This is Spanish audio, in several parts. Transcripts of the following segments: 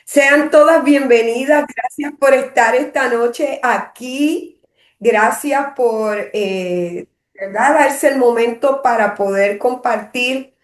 Sean todas bienvenidas. Gracias por estar esta noche aquí. Gracias por, ¿verdad? Darse el momento para poder compartir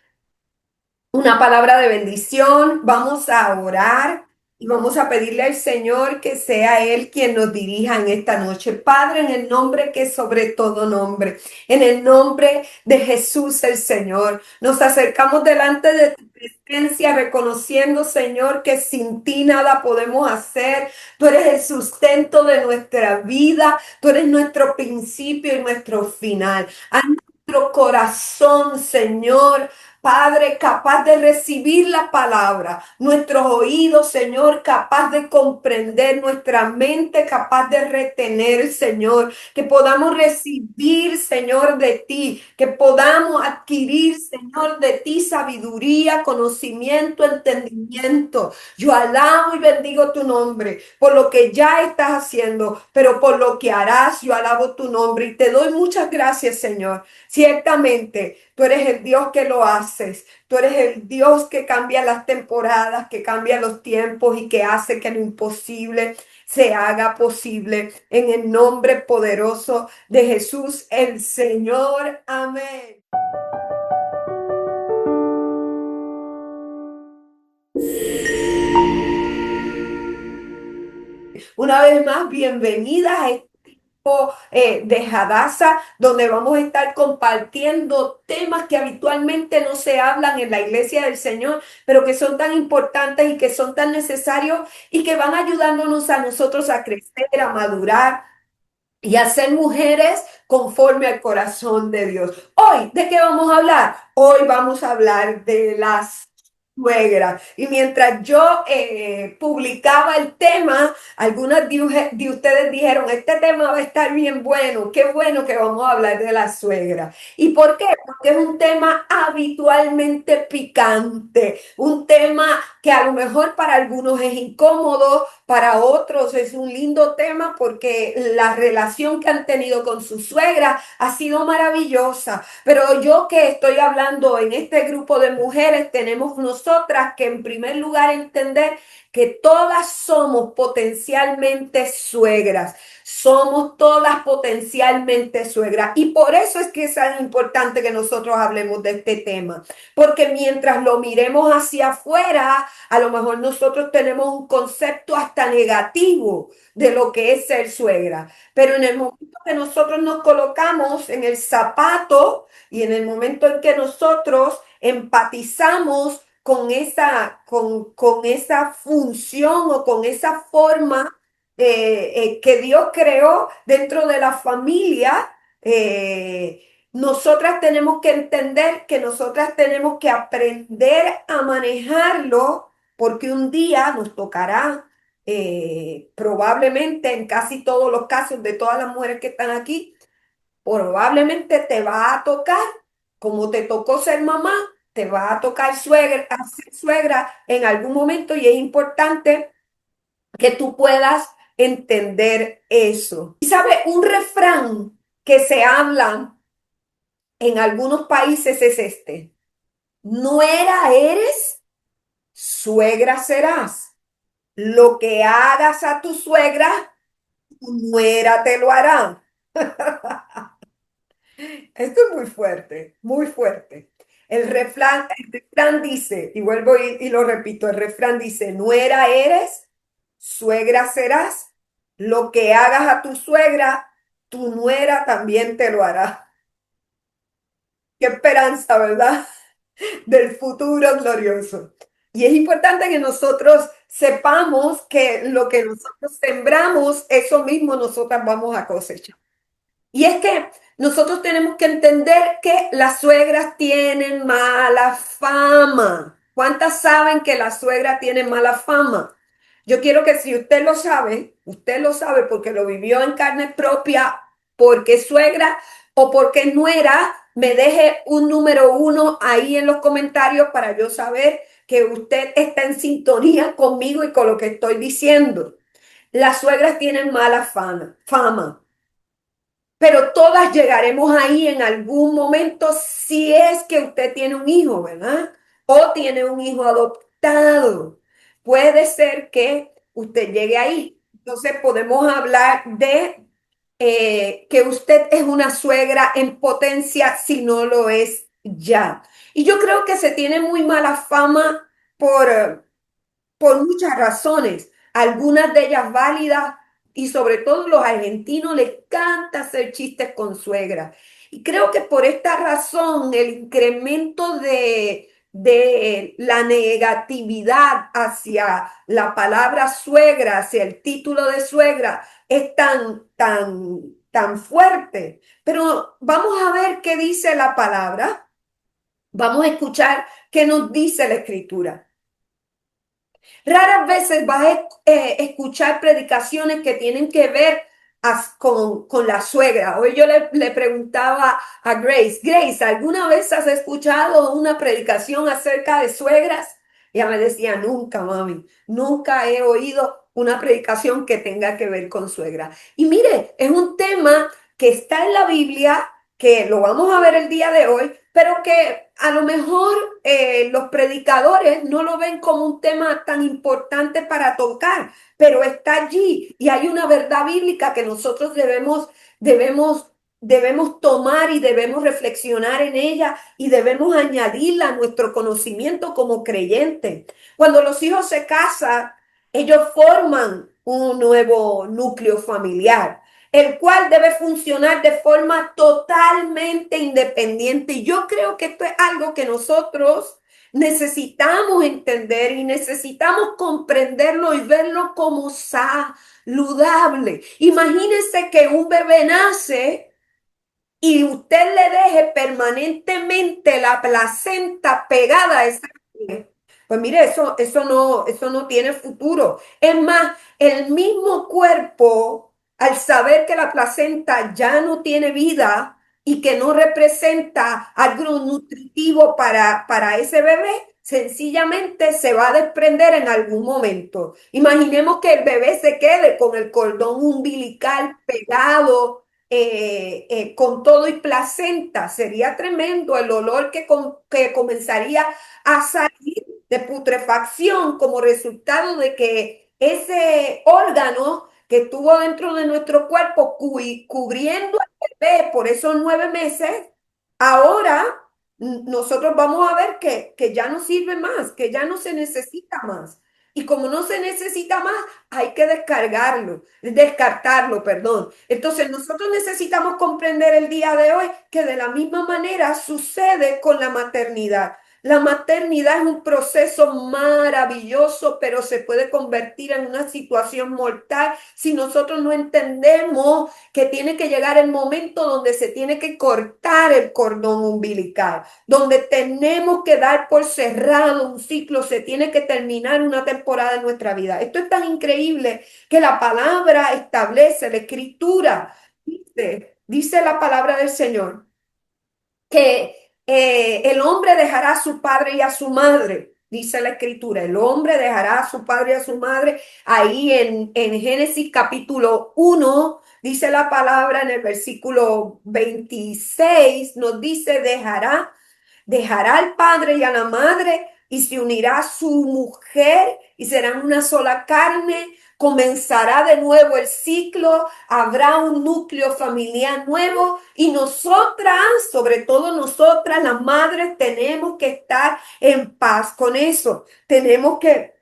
una palabra de bendición. Vamos a orar y vamos a pedirle al Señor que sea Él quien nos dirija en esta noche. Padre, en el nombre que es sobre todo nombre, en el nombre de Jesús el Señor, nos acercamos delante de tu presencia reconociendo, Señor, que sin ti nada podemos hacer. Tú eres el sustento de nuestra vida, tú eres nuestro principio y nuestro final. A nuestro corazón, Señor. Padre, capaz de recibir la palabra, nuestros oídos, Señor, capaz de comprender, nuestra mente capaz de retener, Señor, que podamos recibir, Señor, de ti, que podamos adquirir, Señor, de ti sabiduría, conocimiento, entendimiento. Yo alabo y bendigo tu nombre por lo que ya estás haciendo, pero por lo que harás, yo alabo tu nombre y te doy muchas gracias, Señor. Ciertamente, tú eres el Dios que lo haces. Tú eres el Dios que cambia las temporadas, que cambia los tiempos y que hace que lo imposible se haga posible. En el nombre poderoso de Jesús, el Señor. Amén. Una vez más, bienvenidas a de Hadassah, donde vamos a estar compartiendo temas que habitualmente no se hablan en la iglesia del Señor, pero que son tan importantes y que son tan necesarios y que van ayudándonos a nosotros a crecer, a madurar y a ser mujeres conforme al corazón de Dios. Hoy, ¿de qué vamos a hablar? Hoy vamos a hablar de las suegras. Y mientras yo publicaba el tema, algunas de ustedes dijeron, este tema va a estar bien bueno, qué bueno que vamos a hablar de la suegra. ¿Y por qué? Porque es un tema habitualmente picante, un tema que a lo mejor para algunos es incómodo, para otros es un lindo tema porque la relación que han tenido con su suegra ha sido maravillosa. Pero yo que estoy hablando en este grupo de mujeres, tenemos nosotras que en primer lugar entender que todas somos potencialmente suegras. Somos todas potencialmente suegras. Y por eso es que es tan importante que nosotros hablemos de este tema. Porque mientras lo miremos hacia afuera, a lo mejor nosotros tenemos un concepto hasta negativo de lo que es ser suegra. Pero en el momento que nosotros nos colocamos en el zapato y en el momento en que nosotros empatizamos con esa función o con esa forma que Dios creó dentro de la familia, nosotras tenemos que entender que nosotras tenemos que aprender a manejarlo porque un día nos tocará, probablemente en casi todos los casos de todas las mujeres que están aquí, probablemente te va a tocar, como te tocó ser mamá, te va a tocar suegra, a ser suegra en algún momento y es importante que tú puedas entender eso. Y sabe, un refrán que se habla en algunos países es este: nuera eres, suegra serás. Lo que hagas a tu suegra, tu nuera te lo hará. Esto es muy fuerte, muy fuerte. El refrán dice, y vuelvo y lo repito, el refrán dice, nuera eres, suegra serás. Lo que hagas a tu suegra, tu nuera también te lo hará. Qué esperanza, ¿verdad? Del futuro glorioso. Y es importante que nosotros sepamos que lo que nosotros sembramos, eso mismo nosotras vamos a cosechar. Y es que nosotros tenemos que entender que las suegras tienen mala fama. ¿Cuántas saben que las suegras tienen mala fama? Yo quiero que si usted lo sabe porque lo vivió en carne propia, porque es suegra o porque es nuera, me deje un número uno ahí en los comentarios para yo saber que usted está en sintonía conmigo y con lo que estoy diciendo. Las suegras tienen mala fama. Pero todas llegaremos ahí en algún momento si es que usted tiene un hijo, ¿verdad? O tiene un hijo adoptado. puede ser que usted llegue ahí. Entonces podemos hablar de que usted es una suegra en potencia si no lo es ya. Y yo creo que se tiene muy mala fama por muchas razones, algunas de ellas válidas, y sobre todo los argentinos les encanta hacer chistes con suegra. Y creo que por esta razón el incremento de la negatividad hacia la palabra suegra, hacia el título de suegra, es tan fuerte. Pero vamos a ver qué dice la palabra. Vamos a escuchar qué nos dice la escritura. Raras veces vas a escuchar predicaciones que tienen que ver con la suegra. Hoy yo le preguntaba a Grace, Grace, ¿alguna vez has escuchado una predicación acerca de suegras? Ella me decía, nunca, mami, nunca he oído una predicación que tenga que ver con suegra. Y mire, es un tema que está en la Biblia, que lo vamos a ver el día de hoy, pero que a lo mejor los predicadores no lo ven como un tema tan importante para tocar, pero está allí y hay una verdad bíblica que nosotros debemos tomar y debemos reflexionar en ella y debemos añadirla a nuestro conocimiento como creyentes. Cuando los hijos se casan, ellos forman un nuevo núcleo familiar, el cual debe funcionar de forma totalmente independiente. Y yo creo que esto es algo que nosotros necesitamos entender y necesitamos comprenderlo y verlo como saludable. Imagínense que un bebé nace y usted le deje permanentemente la placenta pegada a esa niña. Pues mire, eso no tiene futuro. Es más, el mismo cuerpo, al saber que la placenta ya no tiene vida y que no representa algo nutritivo para ese bebé, sencillamente se va a desprender en algún momento. Imaginemos que el bebé se quede con el cordón umbilical pegado con todo y placenta. Sería tremendo el olor que comenzaría a salir de putrefacción como resultado de que ese órgano que estuvo dentro de nuestro cuerpo cubriendo al bebé por esos 9 meses, ahora nosotros vamos a ver que ya no sirve más, que ya no se necesita más. Y como no se necesita más, hay que descartarlo, perdón. Entonces, nosotros necesitamos comprender el día de hoy que de la misma manera sucede con la maternidad. La maternidad es un proceso maravilloso, pero se puede convertir en una situación mortal si nosotros no entendemos que tiene que llegar el momento donde se tiene que cortar el cordón umbilical, donde tenemos que dar por cerrado un ciclo, se tiene que terminar una temporada en nuestra vida. Esto es tan increíble que la palabra establece, la escritura dice la palabra del Señor que el hombre dejará a su padre y a su madre, dice la escritura, el hombre dejará a su padre y a su madre. Ahí en Génesis capítulo 1 dice la palabra en el versículo 26, nos dice, dejará al padre y a la madre y se unirá a su mujer y serán una sola carne. Comenzará de nuevo el ciclo, habrá un núcleo familiar nuevo y nosotras, sobre todo nosotras, las madres, tenemos que estar en paz con eso. Tenemos que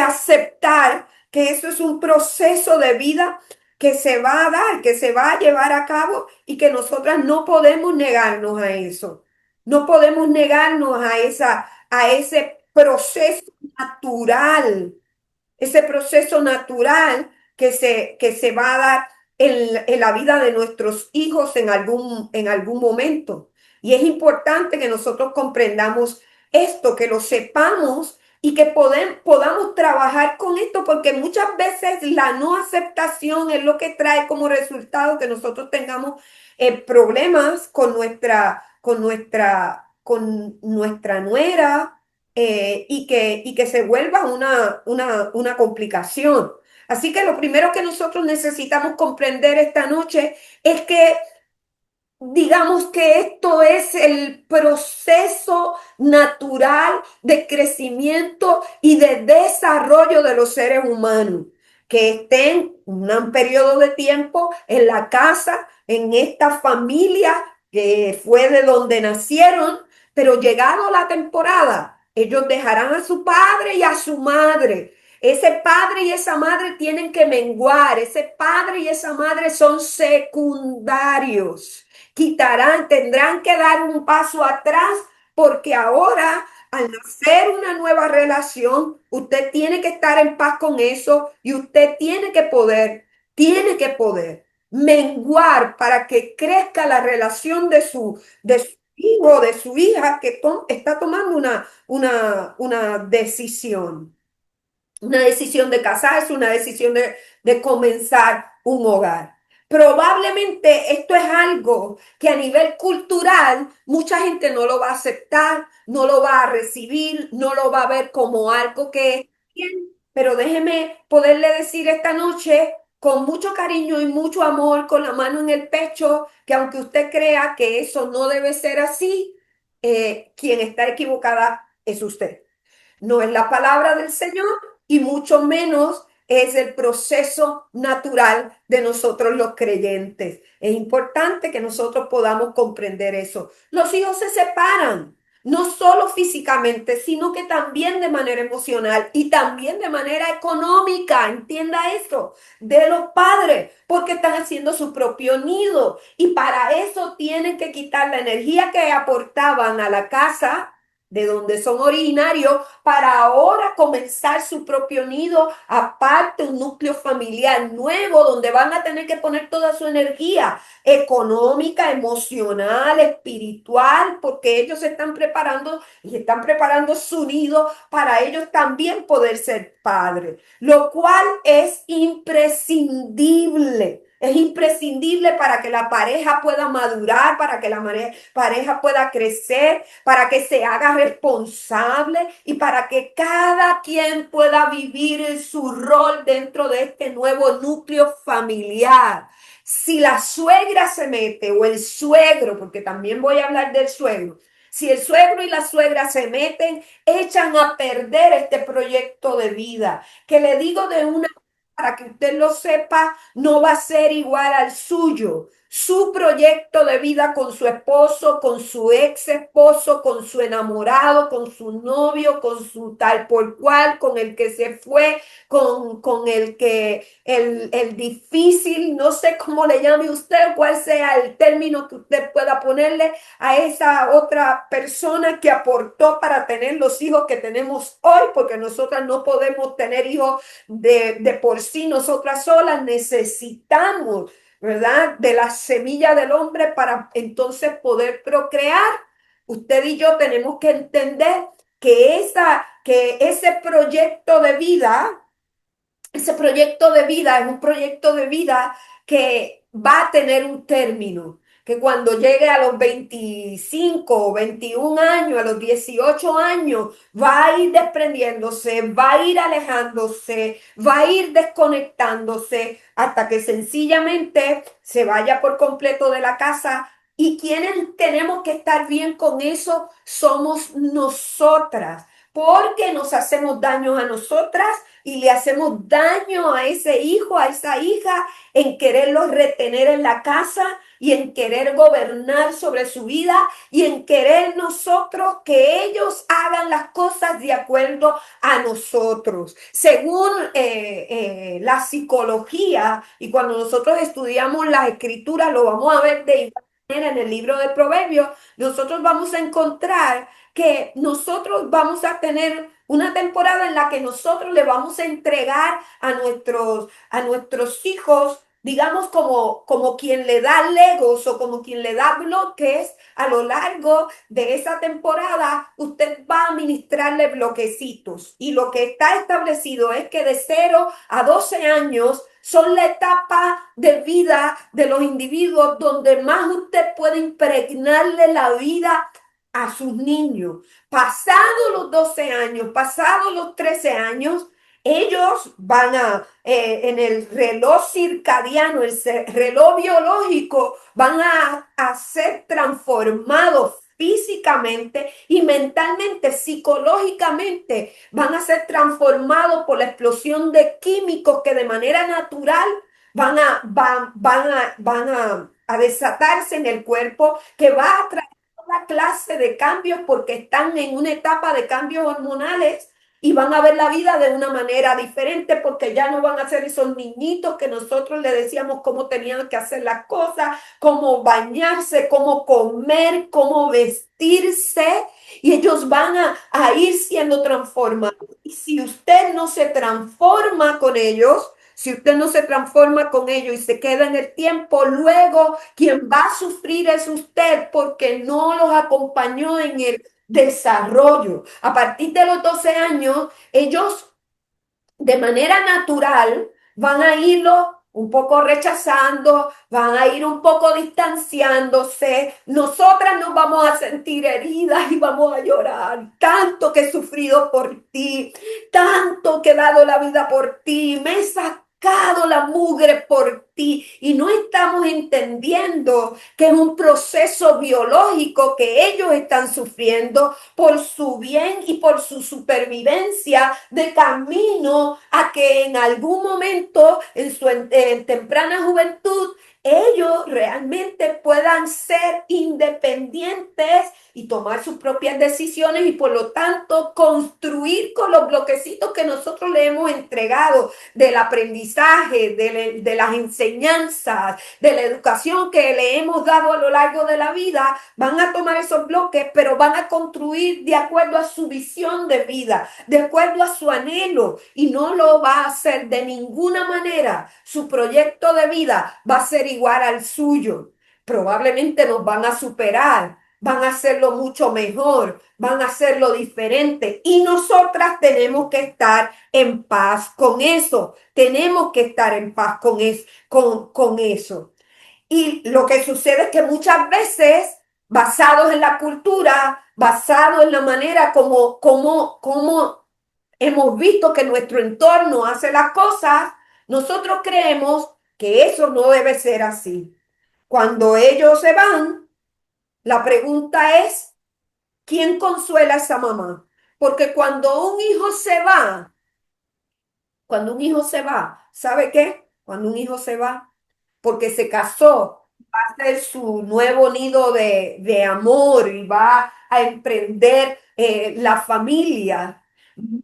aceptar que eso es un proceso de vida que se va a dar, que se va a llevar a cabo y que nosotras no podemos negarnos a eso. No podemos negarnos a ese proceso natural, ese proceso natural que se va a dar en la vida de nuestros hijos en algún momento. Y es importante que nosotros comprendamos esto, que lo sepamos y que podamos trabajar con esto, porque muchas veces la no aceptación es lo que trae como resultado que nosotros tengamos problemas con nuestra nuera, y que se vuelva una complicación. Así que lo primero que nosotros necesitamos comprender esta noche es que digamos que esto es el proceso natural de crecimiento y de desarrollo de los seres humanos, que estén un periodo de tiempo en la casa, en esta familia que fue de donde nacieron, pero llegado la temporada, ellos dejarán a su padre y a su madre. Ese padre y esa madre tienen que menguar, ese padre y esa madre son secundarios, quitarán, tendrán que dar un paso atrás porque ahora al nacer una nueva relación, usted tiene que estar en paz con eso y usted tiene que poder menguar para que crezca la relación de su hijo, de su hija que está tomando una decisión. Una decisión de casarse, una decisión de comenzar un hogar. Probablemente esto es algo que a nivel cultural mucha gente no lo va a aceptar, no lo va a recibir, no lo va a ver como algo que es bien, pero déjeme poderle decir esta noche con mucho cariño y mucho amor, con la mano en el pecho, que aunque usted crea que eso no debe ser así, quien está equivocada es usted. No es la palabra del Señor y mucho menos es el proceso natural de nosotros los creyentes. Es importante que nosotros podamos comprender eso. Los hijos se separan, no solo físicamente, sino que también de manera emocional y también de manera económica. Entienda eso, de los padres, porque están haciendo su propio nido y para eso tienen que quitar la energía que aportaban a la casa de donde son originarios para ahora comenzar su propio nido, aparte un núcleo familiar nuevo donde van a tener que poner toda su energía económica, emocional, espiritual, porque ellos se están preparando y están preparando su nido para ellos también poder ser padres, lo cual es imprescindible. Es imprescindible para que la pareja pueda madurar, para que la pareja pueda crecer, para que se haga responsable y para que cada quien pueda vivir su rol dentro de este nuevo núcleo familiar. Si la suegra se mete o el suegro, porque también voy a hablar del suegro, si el suegro y la suegra se meten, echan a perder este proyecto de vida, que le digo de una para que usted lo sepa, no va a ser igual al suyo. Su proyecto de vida con su esposo, con su ex esposo, con su enamorado, con su novio, con su tal por cual, con el que se fue, con el que, el difícil, no sé cómo le llame usted, cuál sea el término que usted pueda ponerle a esa otra persona que aportó para tener los hijos que tenemos hoy, porque nosotras no podemos tener hijos de por sí, nosotras solas necesitamos, ¿verdad? De la semilla del hombre para entonces poder procrear. Usted y yo tenemos que entender que ese proyecto de vida, ese proyecto de vida es un proyecto de vida que va a tener un término, que cuando llegue a los 25 o 21 años, a los 18 años, va a ir desprendiéndose, va a ir alejándose, va a ir desconectándose hasta que sencillamente se vaya por completo de la casa. Y quienes tenemos que estar bien con eso somos nosotras, porque nos hacemos daño a nosotras y le hacemos daño a ese hijo, a esa hija, en quererlos retener en la casa y en querer gobernar sobre su vida y en querer nosotros que ellos hagan las cosas de acuerdo a nosotros. Según la psicología, y cuando nosotros estudiamos las escrituras, lo vamos a ver de igual manera en el libro de Proverbios, nosotros vamos a encontrar que nosotros vamos a tener una temporada en la que nosotros le vamos a entregar a nuestros hijos, digamos, como quien le da legos o como quien le da bloques a lo largo de esa temporada, usted va a administrarle bloquecitos. Y lo que está establecido es que de 0 a 12 años son la etapa de vida de los individuos donde más usted puede impregnarle la vida a sus niños. Pasados los 12 años, pasados los 13 años, ellos van en el reloj circadiano, reloj biológico, van a ser transformados físicamente y mentalmente, psicológicamente, van a ser transformados por la explosión de químicos que de manera natural van a desatarse en el cuerpo, que va a traer toda clase de cambios porque están en una etapa de cambios hormonales y van a ver la vida de una manera diferente porque ya no van a ser esos niñitos que nosotros le decíamos cómo tenían que hacer las cosas, cómo bañarse, cómo comer, cómo vestirse, y ellos van a ir siendo transformados. Y si usted no se transforma con ellos, si usted no se transforma con ellos y se queda en el tiempo, luego quien va a sufrir es usted porque no los acompañó en el desarrollo. A partir de los 12 años, ellos de manera natural van a irlo un poco rechazando, van a ir un poco distanciándose. Nosotras nos vamos a sentir heridas y vamos a llorar. Tanto que he sufrido por ti, tanto que he dado la vida por ti, me he sacado la mugre por ti y no estamos entendiendo que es un proceso biológico que ellos están sufriendo por su bien y por su supervivencia de camino a que en algún momento en temprana juventud ellos realmente puedan ser independientes y tomar sus propias decisiones y por lo tanto construir con los bloquecitos que nosotros le hemos entregado del aprendizaje, de las enseñanzas, de la educación que le hemos dado a lo largo de la vida, van a tomar esos bloques, pero van a construir de acuerdo a su visión de vida, de acuerdo a su anhelo, y no lo va a hacer de ninguna manera. Su proyecto de vida va a ser igual al suyo. Probablemente nos van a superar, van a hacerlo mucho mejor, van a hacerlo diferente, y nosotras tenemos que estar en paz con eso, tenemos que estar en paz con eso. Y lo que sucede es que muchas veces, basados en la cultura, basados en la manera como hemos visto que nuestro entorno hace las cosas, nosotros creemos que eso no debe ser así. Cuando ellos se van, la pregunta es, ¿quién consuela a esa mamá? Porque cuando un hijo se va, ¿sabe qué? Cuando un hijo se va, porque se casó, va a ser su nuevo nido de amor y va a emprender la familia.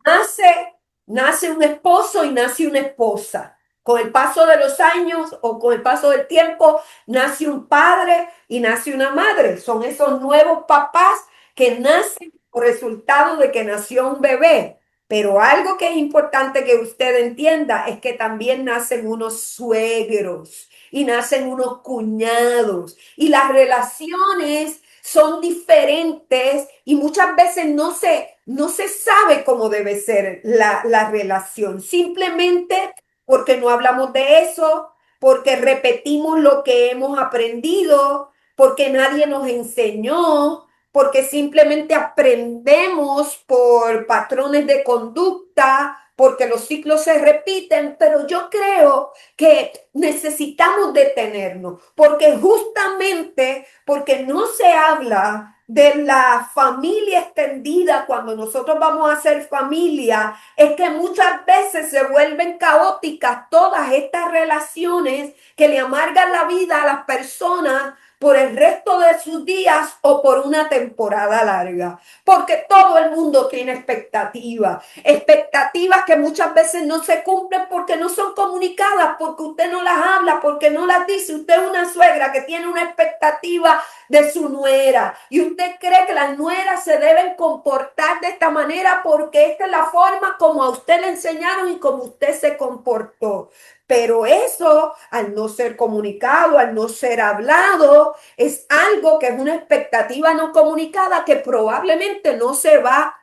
Nace, nace un esposo y nace una esposa. Con el paso de los años o con el paso del tiempo, nace un padre y nace una madre. Son esos nuevos papás que nacen por resultado de que nació un bebé. Pero algo que es importante que usted entienda es que también nacen unos suegros y nacen unos cuñados y las relaciones son diferentes y muchas veces no se sabe cómo debe ser la relación, simplemente porque no hablamos de eso, porque repetimos lo que hemos aprendido, porque nadie nos enseñó, porque simplemente aprendemos por patrones de conducta, porque los ciclos se repiten, pero yo creo que necesitamos detenernos, porque justamente porque no se habla de la familia extendida cuando nosotros vamos a ser familia, es que muchas veces se vuelven caóticas todas estas relaciones que le amargan la vida a las personas por el resto de sus días o por una temporada larga, porque todo el mundo tiene expectativas, expectativas que muchas veces no se cumplen porque no son comunicadas, porque usted no las habla, porque no las dice. Usted es una suegra que tiene una expectativa de su nuera y usted cree que las nueras se deben comportar de esta manera porque esta es la forma como a usted le enseñaron y como usted se comportó. Pero eso, al no ser comunicado, al no ser hablado, es algo que es una expectativa no comunicada que probablemente no se va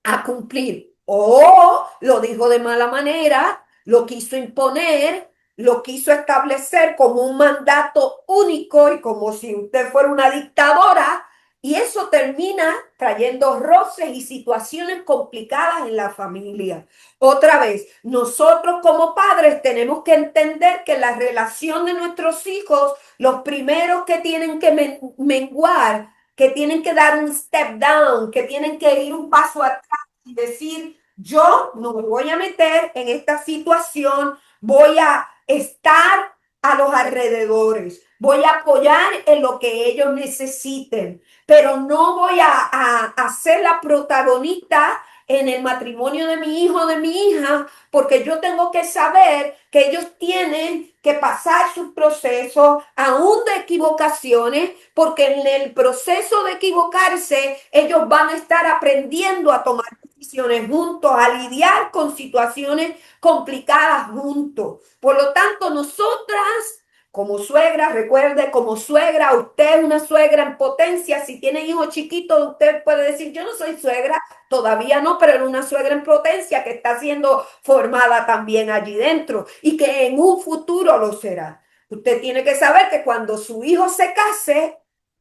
a cumplir. O lo dijo de mala manera, lo quiso imponer, lo quiso establecer como un mandato único y como si usted fuera una dictadora Y eso termina trayendo roces y situaciones complicadas en la familia. Otra vez, nosotros como padres tenemos que entender que la relación de nuestros hijos, los primeros que tienen que menguar, que tienen que dar un step down, que tienen que ir un paso atrás y decir, yo no me voy a meter en esta situación, voy a estar a los alrededores, voy a apoyar en lo que ellos necesiten, pero no voy a ser la protagonista en el matrimonio de mi hijo o de mi hija, porque yo tengo que saber que ellos tienen que pasar sus procesos, aún de equivocaciones, porque en el proceso de equivocarse, ellos van a estar aprendiendo a tomar decisiones juntos, a lidiar con situaciones complicadas juntos. Por lo tanto, nosotras como suegra, recuerde, como suegra, usted es una suegra en potencia. Si tiene hijos chiquitos, usted puede decir, yo no soy suegra, todavía no, pero es una suegra en potencia que está siendo formada también allí dentro y que en un futuro lo será. Usted tiene que saber que cuando su hijo se case,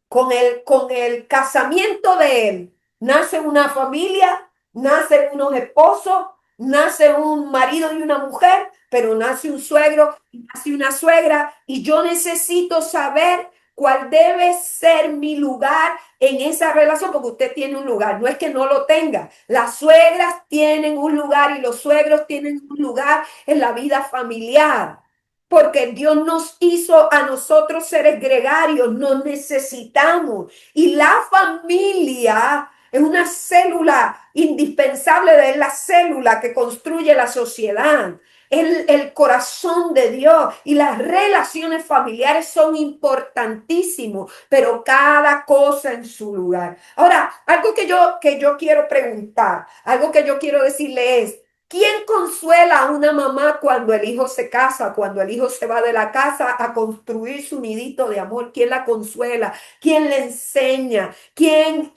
con el casamiento de él, nace una familia, nacen unos esposos, nace un marido y una mujer, pero nace un suegro y nace una suegra, y yo necesito saber cuál debe ser mi lugar en esa relación, porque usted tiene un lugar, no es que no lo tenga. Las suegras tienen un lugar y los suegros tienen un lugar en la vida familiar. Porque Dios nos hizo a nosotros seres gregarios, nos necesitamos. Y la familia es una célula indispensable de la célula que construye la sociedad. El corazón de Dios y las relaciones familiares son importantísimos, pero cada cosa en su lugar. Ahora, algo que yo quiero preguntar, algo que yo quiero decirle es, ¿quién consuela a una mamá cuando el hijo se casa, cuando el hijo se va de la casa a construir su nidito de amor? ¿Quién la consuela? ¿Quién le enseña? ¿Quién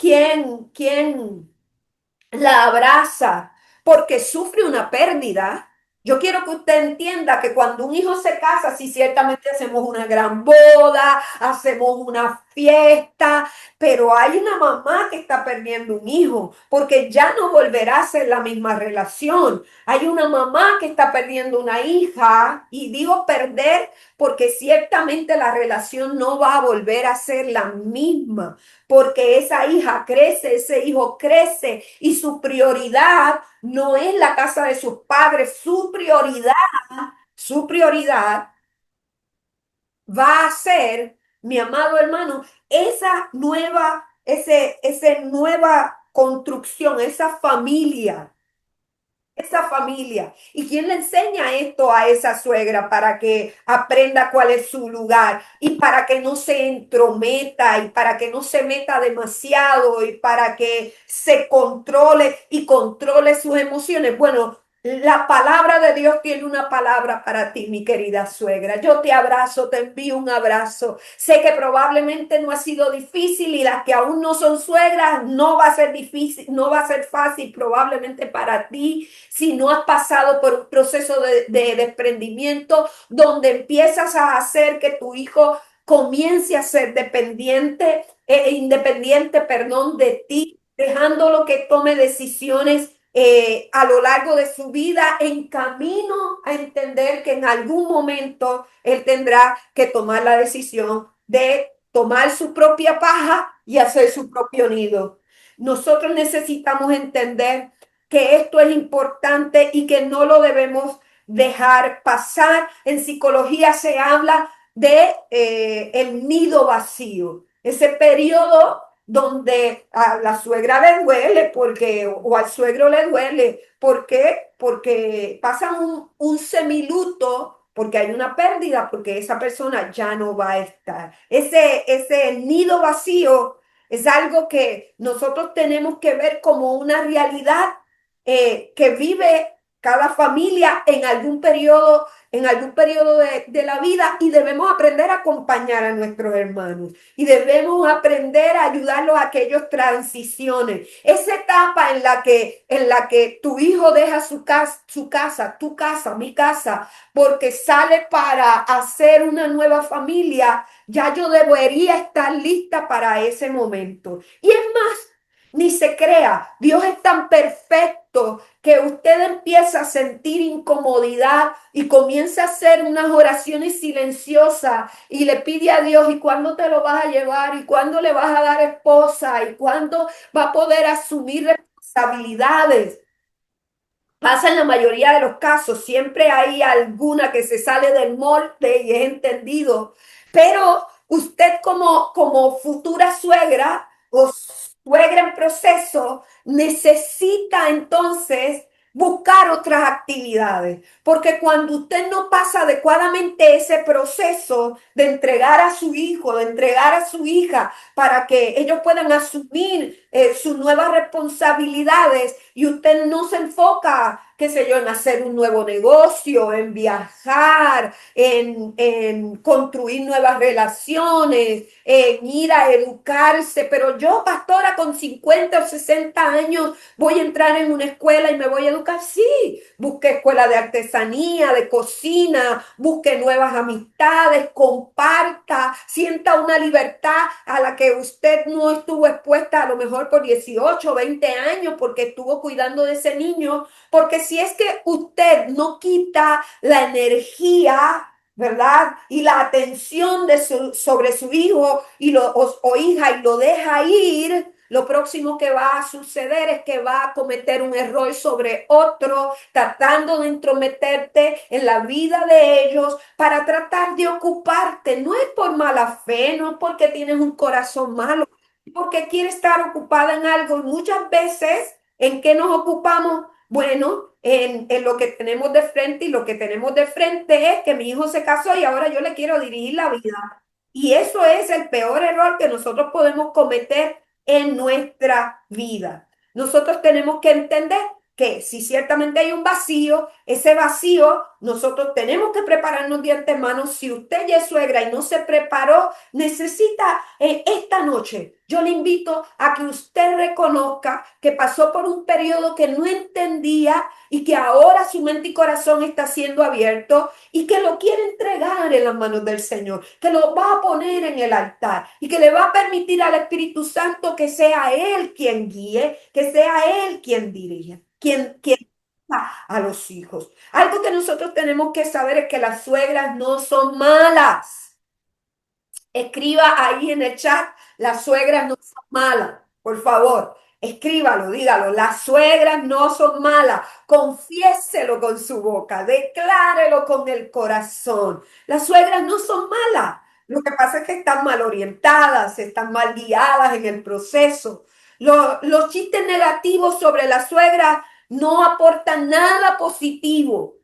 la abraza? Porque sufre una pérdida. Yo quiero que usted entienda que cuando un hijo se casa, sí, ciertamente hacemos una gran boda, hacemos una fiesta, pero hay una mamá que está perdiendo un hijo, porque ya no volverá a ser la misma relación. Hay una mamá que está perdiendo una hija, y digo perder porque ciertamente la relación no va a volver a ser la misma, porque esa hija crece, ese hijo crece, y su prioridad no es la casa de sus padres, su prioridad va a ser, mi amado hermano, esa nueva construcción, esa familia. ¿Y quién le enseña esto a esa suegra para que aprenda cuál es su lugar y para que no se entrometa y para que no se meta demasiado y para que se controle y controle sus emociones? Bueno, la palabra de Dios tiene una palabra para ti, mi querida suegra. Yo te abrazo, te envío un abrazo. Sé que probablemente no ha sido difícil, y las que aún no son suegras, no va a ser difícil, no va a ser fácil probablemente para ti si no has pasado por un proceso de desprendimiento donde empiezas a hacer que tu hijo comience a ser independiente, perdón, de ti, dejándolo que tome decisiones a lo largo de su vida, en camino a entender que en algún momento él tendrá que tomar la decisión de tomar su propia paja y hacer su propio nido. Nosotros necesitamos entender que esto es importante y que no lo debemos dejar pasar. En psicología se habla de el nido vacío, ese periodo donde a la suegra le duele o al suegro le duele. ¿Por qué? Porque pasan un semiluto, porque hay una pérdida, porque esa persona ya no va a estar. Ese nido vacío es algo que nosotros tenemos que ver como una realidad que vive cada familia en algún periodo de la vida y debemos aprender a acompañar a nuestros hermanos y debemos aprender a ayudarlos a que ellos transicionen. Esa etapa en la que tu hijo deja su casa, tu casa, mi casa, porque sale para hacer una nueva familia, ya yo debería estar lista para ese momento. Y es más, ni se crea, Dios es tan perfecto que usted empieza a sentir incomodidad y comienza a hacer unas oraciones silenciosas y le pide a Dios, ¿y cuándo te lo vas a llevar? ¿Y cuándo le vas a dar esposa? ¿Y cuándo va a poder asumir responsabilidades? Pasa en la mayoría de los casos, siempre hay alguna que se sale del molde y es entendido, pero usted como futura suegra o suegra en proceso necesita entonces buscar otras actividades, porque cuando usted no pasa adecuadamente ese proceso de entregar a su hijo, de entregar a su hija para que ellos puedan asumir sus nuevas responsabilidades, y usted no se enfoca, qué sé yo, en hacer un nuevo negocio, en viajar, en construir nuevas relaciones, en ir a educarse. Pero yo, pastora, con 50 o 60 años, voy a entrar en una escuela y me voy a educar. Sí, busque escuela de artesanía, de cocina, busque nuevas amistades, comparta, sienta una libertad a la que usted no estuvo expuesta a lo mejor por 18 o 20 años porque estuvo cuidando de ese niño. Porque si es que usted no quita la energía, ¿verdad? Y la atención sobre su hijo o hija y lo deja ir, lo próximo que va a suceder es que va a cometer un error sobre otro, tratando de entrometerte en la vida de ellos para tratar de ocuparte. No es por mala fe, no es porque tienes un corazón malo, porque quiere estar ocupada en algo. Y muchas veces, ¿en qué nos ocupamos? Bueno, en lo que tenemos de frente, y lo que tenemos de frente es que mi hijo se casó y ahora yo le quiero dirigir la vida. Y eso es el peor error que nosotros podemos cometer en nuestra vida. Nosotros tenemos que entender que si ciertamente hay un vacío, ese vacío nosotros tenemos que prepararnos de antemano. Si usted ya es suegra y no se preparó, necesita esta noche. Yo le invito a que usted reconozca que pasó por un periodo que no entendía y que ahora su mente y corazón está siendo abierto y que lo quiere entregar en las manos del Señor, que lo va a poner en el altar y que le va a permitir al Espíritu Santo que sea Él quien guíe, que sea Él quien dirija, quien a los hijos. Algo que nosotros tenemos que saber es que las suegras no son malas. Escriba ahí en el chat, las suegras no son malas, por favor. Escríbalo, dígalo, las suegras no son malas. Confiéselo con su boca, declárelo con el corazón. Las suegras no son malas. Lo que pasa es que están mal orientadas, están mal guiadas en el proceso. Los chistes negativos sobre la suegra no aportan nada positivo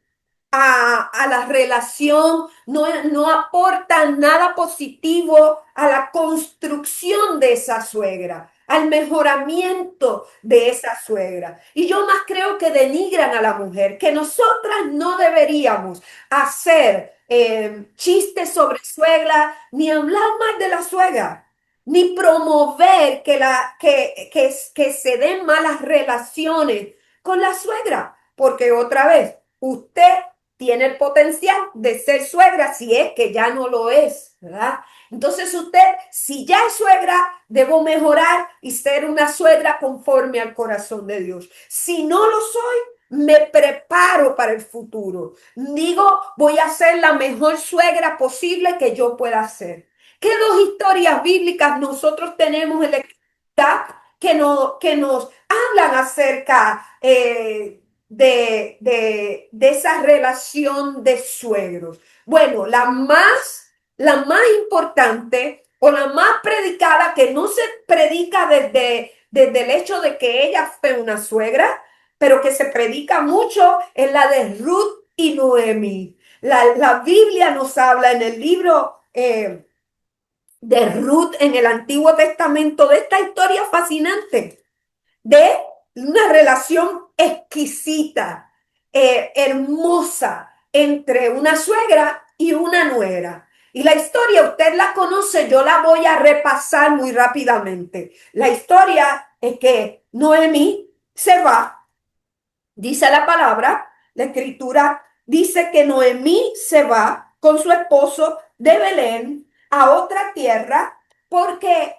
a la relación, no aporta nada positivo a la construcción de esa suegra, al mejoramiento de esa suegra. Y yo más creo que denigran a la mujer, que nosotras no deberíamos hacer chistes sobre suegra, ni hablar más de la suegra, ni promover que se den malas relaciones con la suegra, porque otra vez, usted tiene el potencial de ser suegra si es que ya no lo es, ¿verdad? Entonces usted, si ya es suegra, debo mejorar y ser una suegra conforme al corazón de Dios. Si no lo soy, me preparo para el futuro. Digo, voy a ser la mejor suegra posible que yo pueda ser. ¿Qué dos historias bíblicas nosotros tenemos en la escritura que nos hablan acerca de esa relación de suegros? Bueno, la más importante o la más predicada, que no se predica desde el hecho de que ella fue una suegra, pero que se predica mucho, es la de Ruth y Noemi. La Biblia nos habla en el libro de Ruth en el Antiguo Testamento de esta historia fascinante de una relación exquisita hermosa entre una suegra y una nuera. Y la historia, usted la conoce, yo la voy a repasar muy rápidamente. La historia es que Noemí se va, dice la palabra, la escritura dice que Noemí se va con su esposo de Belén a otra tierra porque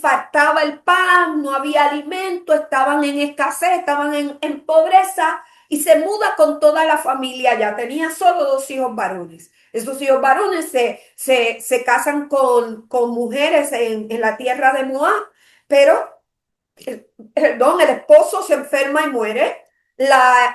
faltaba el pan, no había alimento, estaban en escasez, estaban en pobreza y se muda con toda la familia. Ya tenía solo dos hijos varones. Esos hijos varones se casan con mujeres en la tierra de Moab, pero perdón, el esposo se enferma y muere, la,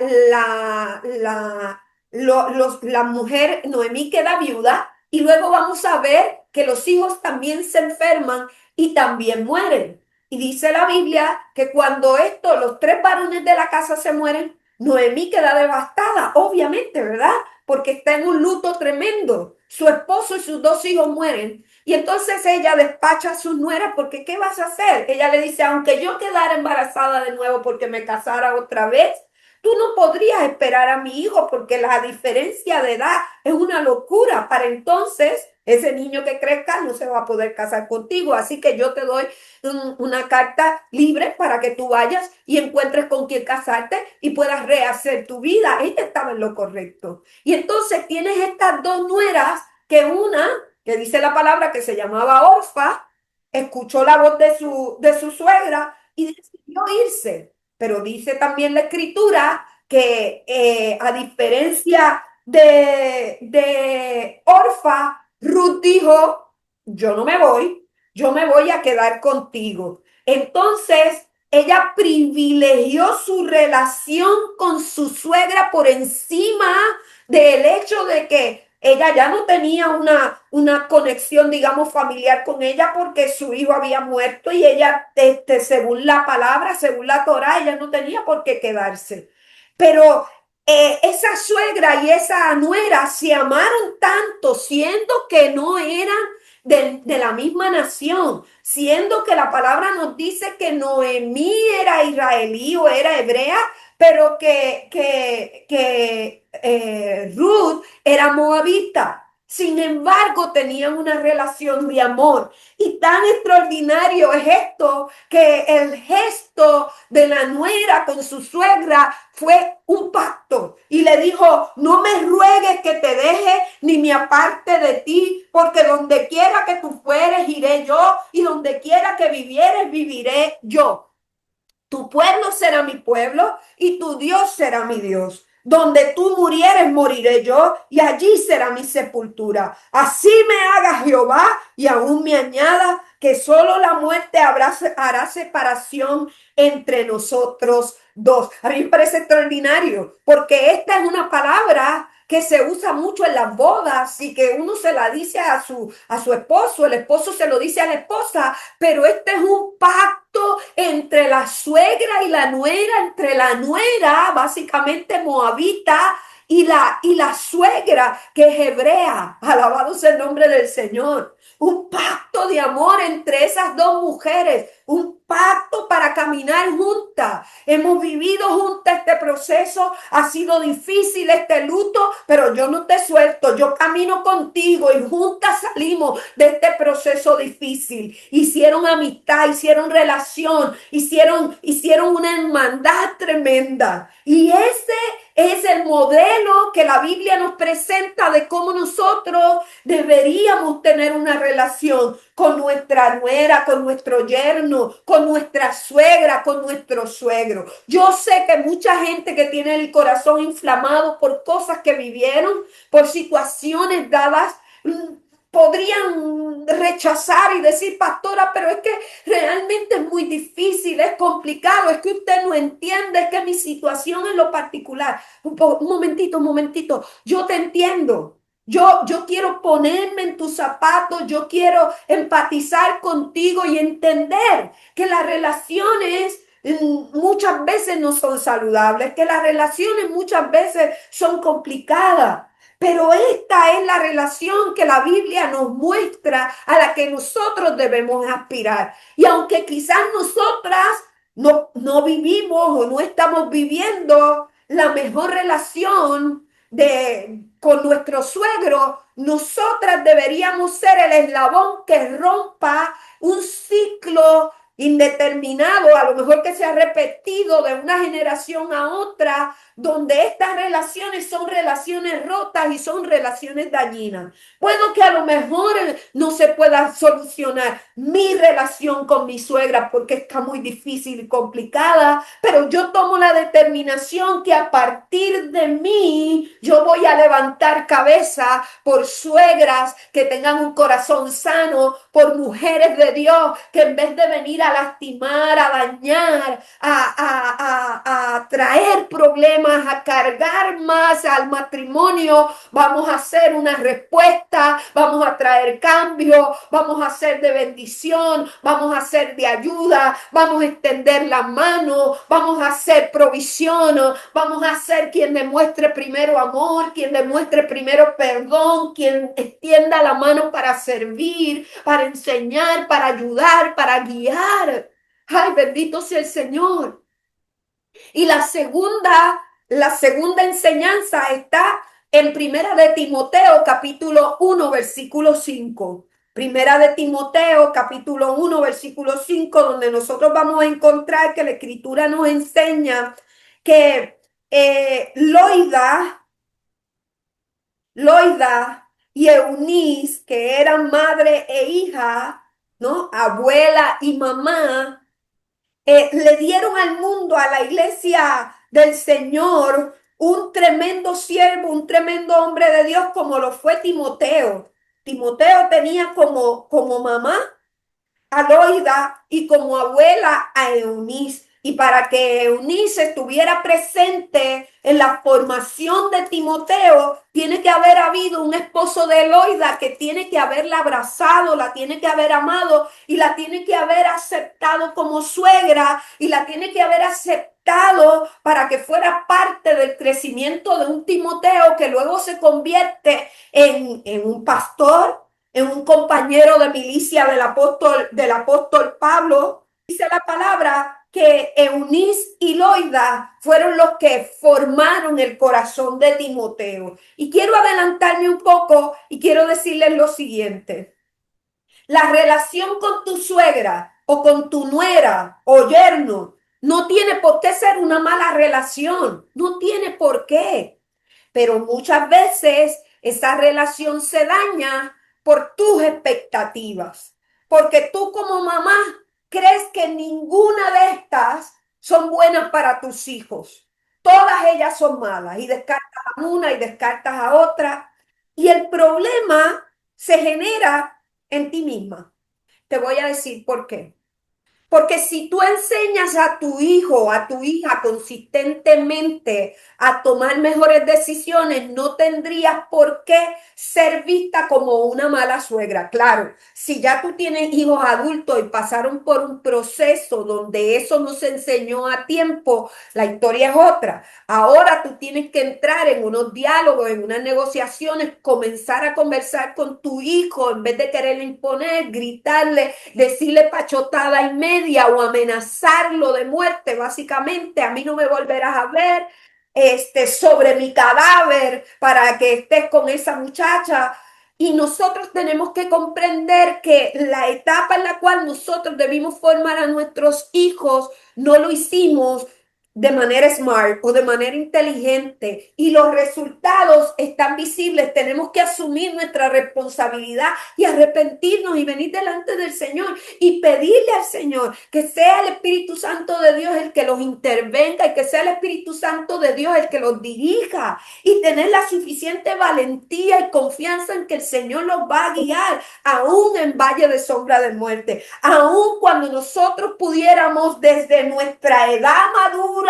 la mujer Noemí queda viuda y luego vamos a ver que los hijos también se enferman y también mueren. Y dice la Biblia que cuando los tres varones de la casa se mueren, Noemí queda devastada, obviamente, ¿verdad? Porque está en un luto tremendo. Su esposo y sus dos hijos mueren. Y entonces ella despacha a sus nueras porque ¿qué vas a hacer? Ella le dice, aunque yo quedara embarazada de nuevo porque me casara otra vez, tú no podrías esperar a mi hijo porque la diferencia de edad es una locura. Para entonces, ese niño que crezca no se va a poder casar contigo. Así que yo te doy una carta libre para que tú vayas y encuentres con quién casarte y puedas rehacer tu vida. Ella estaba en lo correcto. Y entonces tienes estas dos nueras que una que dice la palabra que se llamaba Orfa, escuchó la voz de su suegra y decidió irse. Pero dice también la escritura que a diferencia de Orfa, Ruth dijo, yo no me voy, yo me voy a quedar contigo. Entonces, ella privilegió su relación con su suegra por encima del hecho de que ella ya no tenía una conexión, digamos, familiar con ella porque su hijo había muerto y ella, según la palabra, según la Torá, ella no tenía por qué quedarse. Pero esa suegra y esa nuera se amaron tanto, siendo que no eran de la misma nación, siendo que la palabra nos dice que Noemí era israelí o era hebrea, pero que Ruth era moabita. Sin embargo, tenían una relación de amor. Y tan extraordinario es esto que el gesto de la nuera con su suegra fue un pacto. Y le dijo, no me ruegues que te deje ni me aparte de ti, porque donde quiera que tú fueres, iré yo, y donde quiera que vivieres, viviré yo. Tu pueblo será mi pueblo y tu Dios será mi Dios. Donde tú murieres, moriré yo, y allí será mi sepultura. Así me haga Jehová, y aún me añada que solo la muerte hará separación entre nosotros dos. A mí me parece extraordinario, porque esta es una palabra que se usa mucho en las bodas y que uno se la dice a su esposo, el esposo se lo dice a la esposa, pero este es un pacto entre la suegra y la nuera, entre la nuera, básicamente moabita, y la suegra que es hebrea. Alabado sea el nombre del Señor. Un pacto de amor entre esas dos mujeres, un pacto para caminar juntas. Hemos vivido juntas este proceso, ha sido difícil este luto, pero yo no te suelto, yo camino contigo y juntas salimos de este proceso difícil. Hicieron amistad, hicieron relación, hicieron una hermandad tremenda. Y ese es el modelo que la Biblia nos presenta de cómo nosotros deberíamos tener una relación con nuestra nuera, con nuestro yerno, con nuestra suegra, con nuestro suegro. Yo sé que mucha gente que tiene el corazón inflamado por cosas que vivieron, por situaciones dadas, podrían rechazar y decir, pastora, pero es que realmente es muy difícil, es complicado, es que usted no entiende, es que mi situación en lo particular. Un momentito, un momentito, yo te entiendo. Yo quiero ponerme en tus zapatos, yo quiero empatizar contigo y entender que las relaciones muchas veces no son saludables, que las relaciones muchas veces son complicadas. Pero esta es la relación que la Biblia nos muestra a la que nosotros debemos aspirar. Y aunque quizás nosotras no vivimos o no estamos viviendo la mejor relación con nuestro suegro, nosotras deberíamos ser el eslabón que rompa un ciclo indeterminado, a lo mejor que se ha repetido de una generación a otra, donde estas relaciones son relaciones rotas y son relaciones dañinas. Puedo que a lo mejor no se pueda solucionar mi relación con mi suegra porque está muy difícil y complicada, pero yo tomo la determinación que a partir de mí yo voy a levantar cabeza por suegras que tengan un corazón sano, por mujeres de Dios que en vez de venir a lastimar, a dañar, a traer problemas, a cargar más al matrimonio, vamos a hacer una respuesta, vamos a traer cambio, vamos a hacer de bendición, vamos a hacer de ayuda, vamos a extender la mano, vamos a hacer provisión, vamos a ser quien demuestre primero amor, quien demuestre primero perdón, quien extienda la mano para servir, para enseñar, para ayudar, para guiar. Ay, bendito sea el Señor. Y la segunda enseñanza está en Primera de Timoteo, capítulo 1, versículo 5. Primera de Timoteo, capítulo 1, versículo 5, donde nosotros vamos a encontrar que la Escritura nos enseña que Loida y Eunice, que eran madre e hija, ¿no? Abuela y mamá, le dieron al mundo, a la iglesia del Señor, un tremendo siervo, un tremendo hombre de Dios como lo fue Timoteo. Timoteo tenía como mamá a Loida y como abuela a Eunice. Y para que Eunice estuviera presente en la formación de Timoteo, tiene que haber habido un esposo de Loida que tiene que haberla abrazado, la tiene que haber amado y la tiene que haber aceptado como suegra y la tiene que haber aceptado para que fuera parte del crecimiento de un Timoteo que luego se convierte en un pastor, en un compañero de milicia del apóstol Pablo. Dice la palabra que Eunice y Loida fueron los que formaron el corazón de Timoteo. Y quiero adelantarme un poco y quiero decirles lo siguiente. La relación con tu suegra o con tu nuera o yerno no tiene por qué ser una mala relación. No tiene por qué. Pero muchas veces esa relación se daña por tus expectativas, porque tú como mamá crees que ninguna de estas son buenas para tus hijos. Todas ellas son malas y descartas a una y descartas a otra. Y el problema se genera en ti misma. Te voy a decir por qué. Porque si tú enseñas a tu hijo o a tu hija consistentemente a tomar mejores decisiones, no tendrías por qué ser vista como una mala suegra. Claro, si ya tú tienes hijos adultos y pasaron por un proceso donde eso no se enseñó a tiempo, la historia es otra. Ahora tú tienes que entrar en unos diálogos, en unas negociaciones, comenzar a conversar con tu hijo en vez de quererle imponer, gritarle, decirle pachotada y media o amenazarlo de muerte, básicamente, a mí no me volverás a ver, sobre mi cadáver para que estés con esa muchacha. Y nosotros tenemos que comprender que la etapa en la cual nosotros debimos formar a nuestros hijos no lo hicimos de manera smart o de manera inteligente y los resultados están visibles. Tenemos que asumir nuestra responsabilidad y arrepentirnos y venir delante del Señor y pedirle al Señor que sea el Espíritu Santo de Dios el que los intervenga y que sea el Espíritu Santo de Dios el que los dirija y tener la suficiente valentía y confianza en que el Señor los va a guiar aún en valle de sombra de muerte, aún cuando nosotros pudiéramos desde nuestra edad madura,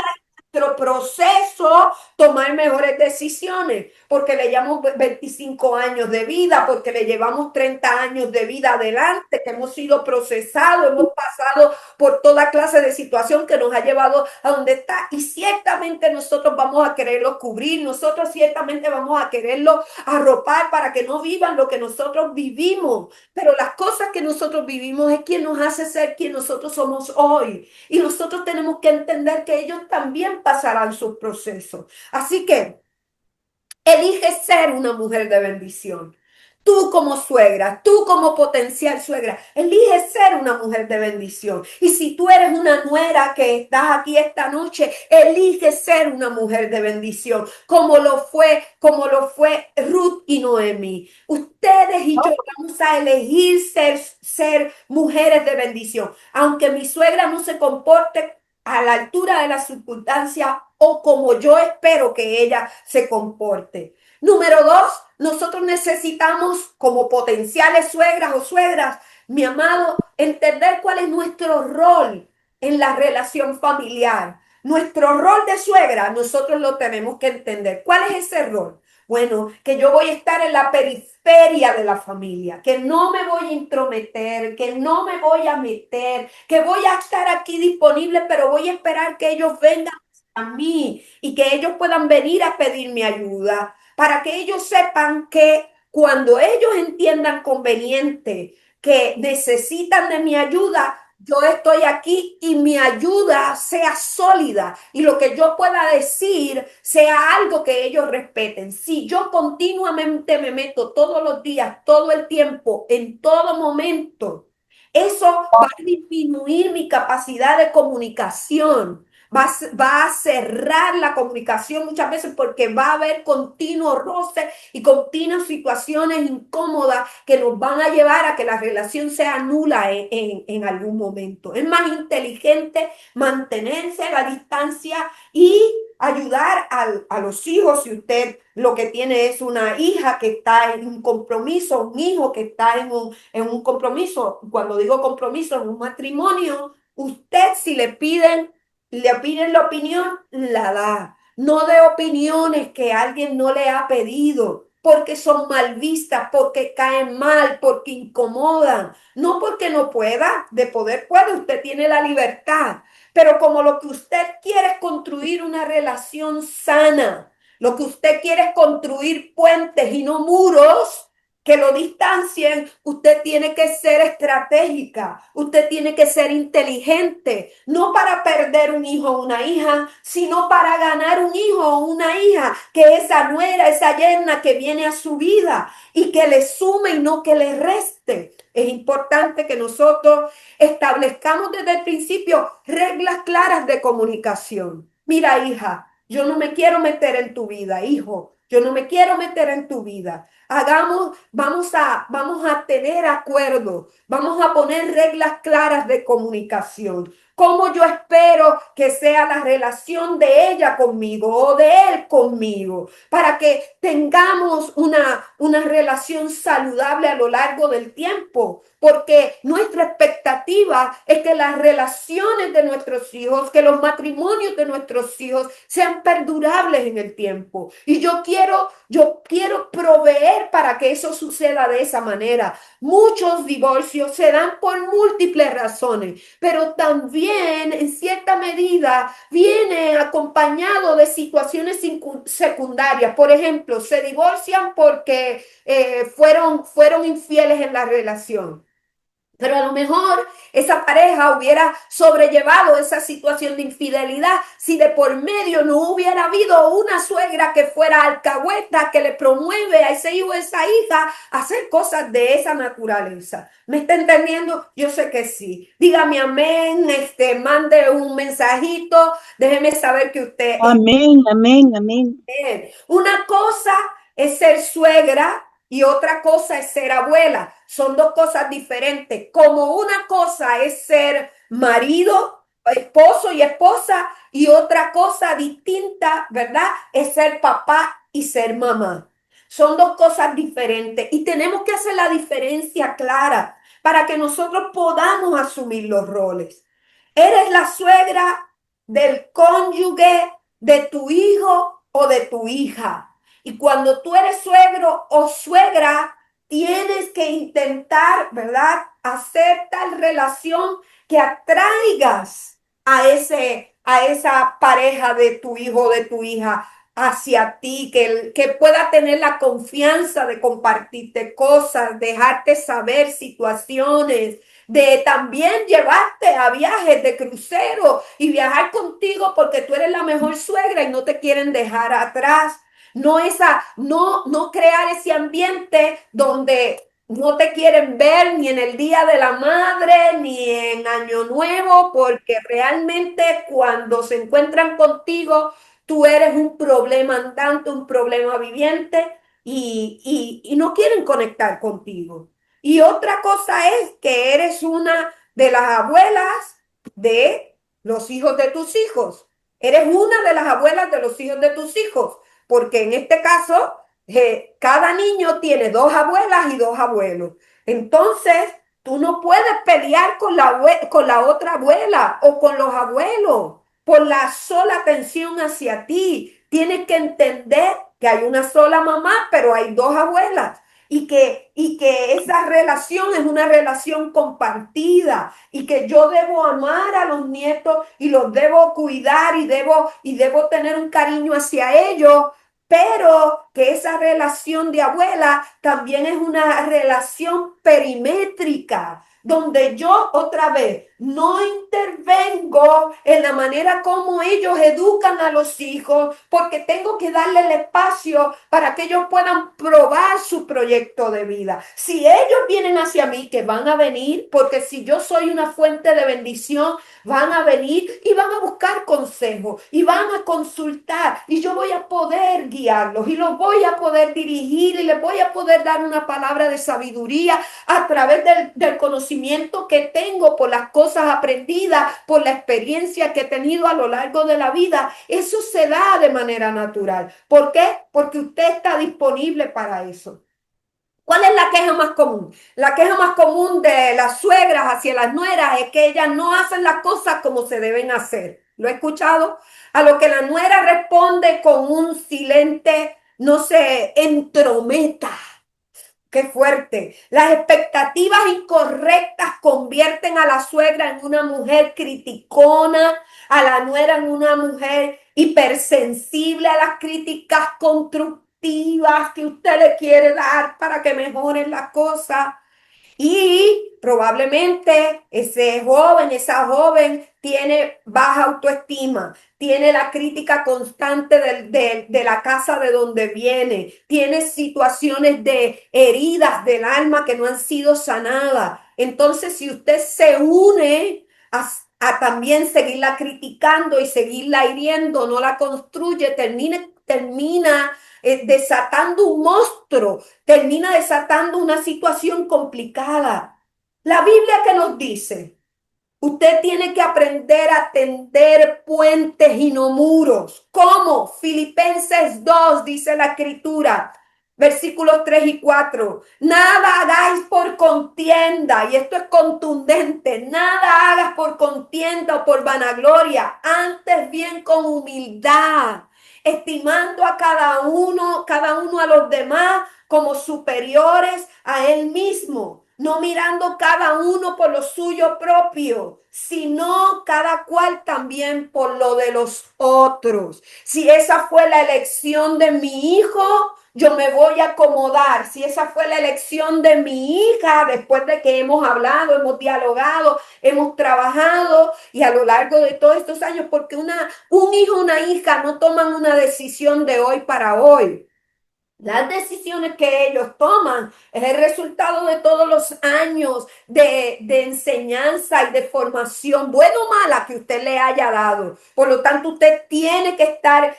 nuestro proceso, tomar mejores decisiones, porque le llevamos 25 años de vida, porque le llevamos 30 años de vida adelante, que hemos sido procesados, hemos pasado por toda clase de situación que nos ha llevado a donde está, y ciertamente nosotros vamos a quererlo cubrir, nosotros ciertamente vamos a quererlo arropar para que no vivan lo que nosotros vivimos, pero las cosas que nosotros vivimos es quien nos hace ser quien nosotros somos hoy, y nosotros tenemos que entender que ellos también pasarán sus procesos. Así que elige ser una mujer de bendición. Tú como suegra, tú como potencial suegra, elige ser una mujer de bendición. Y si tú eres una nuera que estás aquí esta noche, elige ser una mujer de bendición, como lo fue Ruth y Noemi. Ustedes y yo vamos a elegir ser mujeres de bendición, aunque mi suegra no se comporte a la altura de las circunstancias o como yo espero que ella se comporte. Número dos, nosotros necesitamos como potenciales suegras o suegras, mi amado, entender cuál es nuestro rol en la relación familiar. Nuestro rol de suegra, nosotros lo tenemos que entender. ¿Cuál es ese rol? Bueno, que yo voy a estar en la periferia de la familia, que no me voy a intrometer, que no me voy a meter, que voy a estar aquí disponible, pero voy a esperar que ellos vengan a mí y que ellos puedan venir a pedirme ayuda, para que ellos sepan que cuando ellos entiendan conveniente que necesitan de mi ayuda, yo estoy aquí y mi ayuda sea sólida y lo que yo pueda decir sea algo que ellos respeten. Si yo continuamente me meto todos los días, todo el tiempo, en todo momento, eso va a disminuir mi capacidad de comunicación. Va a cerrar la comunicación muchas veces porque va a haber continuos roces y continuas situaciones incómodas que nos van a llevar a que la relación sea nula en algún momento. Es más inteligente mantenerse a la distancia y ayudar a los hijos, si usted lo que tiene es una hija que está en un compromiso, un hijo que está en un compromiso, cuando digo compromiso, en un matrimonio, usted si le piden la opinión, la da. No de opiniones que alguien no le ha pedido, porque son mal vistas, porque caen mal, porque incomodan. No porque no pueda, de poder puede, usted tiene la libertad. Pero como lo que usted quiere es construir una relación sana, lo que usted quiere es construir puentes y no muros que lo distancien, usted tiene que ser estratégica, usted tiene que ser inteligente, no para perder un hijo o una hija, sino para ganar un hijo o una hija, que esa nuera, esa yerna que viene a su vida y que le sume y no que le reste. Es importante que nosotros establezcamos desde el principio reglas claras de comunicación. Mira, hija, yo no me quiero meter en tu vida, hijo, yo no me quiero meter en tu vida. Vamos a tener acuerdos, vamos a poner reglas claras de comunicación. Cómo yo espero que sea la relación de ella conmigo o de él conmigo, para que tengamos una relación saludable a lo largo del tiempo, porque nuestra expectativa es que las relaciones de nuestros hijos, que los matrimonios de nuestros hijos sean perdurables en el tiempo. Y yo quiero proveer para que eso suceda de esa manera. Muchos divorcios se dan por múltiples razones, pero también en cierta medida viene acompañado de situaciones secundarias. Por ejemplo, se divorcian porque fueron infieles en la relación. Pero a lo mejor esa pareja hubiera sobrellevado esa situación de infidelidad si de por medio no hubiera habido una suegra que fuera alcahueta, que le promueve a ese hijo o esa hija a hacer cosas de esa naturaleza. ¿Me está entendiendo? Yo sé que sí. Dígame amén, mande un mensajito, déjeme saber que usted Amén, amén, amén. bien. Una cosa es ser suegra y otra cosa es ser abuela. Son dos cosas diferentes. Como una cosa es ser marido, esposo y esposa, y otra cosa distinta, ¿verdad? Es ser papá y ser mamá. Son dos cosas diferentes y tenemos que hacer la diferencia clara para que nosotros podamos asumir los roles. Eres la suegra del cónyuge de tu hijo o de tu hija. Y cuando tú eres suegro o suegra, tienes que intentar, ¿verdad? Hacer tal relación que atraigas a esa pareja de tu hijo o de tu hija hacia ti, que pueda tener la confianza de compartirte cosas, dejarte saber situaciones, de también llevarte a viajes de crucero y viajar contigo porque tú eres la mejor suegra y no te quieren dejar atrás. No crear ese ambiente donde no te quieren ver ni en el Día de la Madre ni en Año Nuevo, porque realmente cuando se encuentran contigo, tú eres un problema andante, un problema viviente y no quieren conectar contigo. Y otra cosa es que eres una de las abuelas de los hijos de tus hijos. Eres una de las abuelas de los hijos de tus hijos, porque en este caso, cada niño tiene dos abuelas y dos abuelos. Entonces, tú no puedes pelear con la otra abuela o con los abuelos por la sola atención hacia ti. Tienes que entender que hay una sola mamá, pero hay dos abuelas y que esa relación es una relación compartida y que yo debo amar a los nietos y los debo cuidar y debo tener un cariño hacia ellos, pero que esa relación de abuela también es una relación perimétrica, donde yo otra vez no intervengo en la manera como ellos educan a los hijos, porque tengo que darle el espacio para que ellos puedan probar su proyecto de vida. Si ellos vienen hacia mí, que van a venir, porque si yo soy una fuente de bendición, van a venir y van a buscar consejo y van a consultar y yo voy a poder guiarlos y los voy a poder dirigir y les voy a poder dar una palabra de sabiduría a través del conocimiento que tengo por las cosas aprendidas, por la experiencia que he tenido a lo largo de la vida. Eso se da de manera natural. ¿Por qué? Porque usted está disponible para eso. ¿Cuál es la queja más común? La queja más común de las suegras hacia las nueras es que ellas no hacen las cosas como se deben hacer. ¿Lo he escuchado? A lo que la nuera responde con un silente, no se entrometa. Qué fuerte. Las expectativas incorrectas convierten a la suegra en una mujer criticona, a la nuera en una mujer hipersensible a las críticas constructivas que usted le quiere dar para que mejoren las cosas. Y probablemente ese joven, esa joven tiene baja autoestima, tiene la crítica constante de la casa de donde viene, tiene situaciones de heridas del alma que no han sido sanadas. Entonces, si usted se une a también seguirla criticando y seguirla hiriendo, no la construye, termina desatando un monstruo, termina desatando una situación complicada. La Biblia que nos dice, usted tiene que aprender a tender puentes y no muros. ¿Cómo? Filipenses 2 dice la escritura, versículos 3 y 4. Nada hagáis por contienda, y esto es contundente, nada hagas por contienda o por vanagloria, antes bien con humildad, estimando a cada uno a los demás como superiores a él mismo, no mirando cada uno por lo suyo propio, sino cada cual también por lo de los otros. Si esa fue la elección de mi hijo, yo me voy a acomodar. Si esa fue la elección de mi hija, después de que hemos hablado, hemos dialogado, hemos trabajado y a lo largo de todos estos años, porque un hijo, una hija no toman una decisión de hoy para hoy. Las decisiones que ellos toman es el resultado de todos los años de enseñanza y de formación, buena o mala, que usted le haya dado. Por lo tanto, usted tiene que estar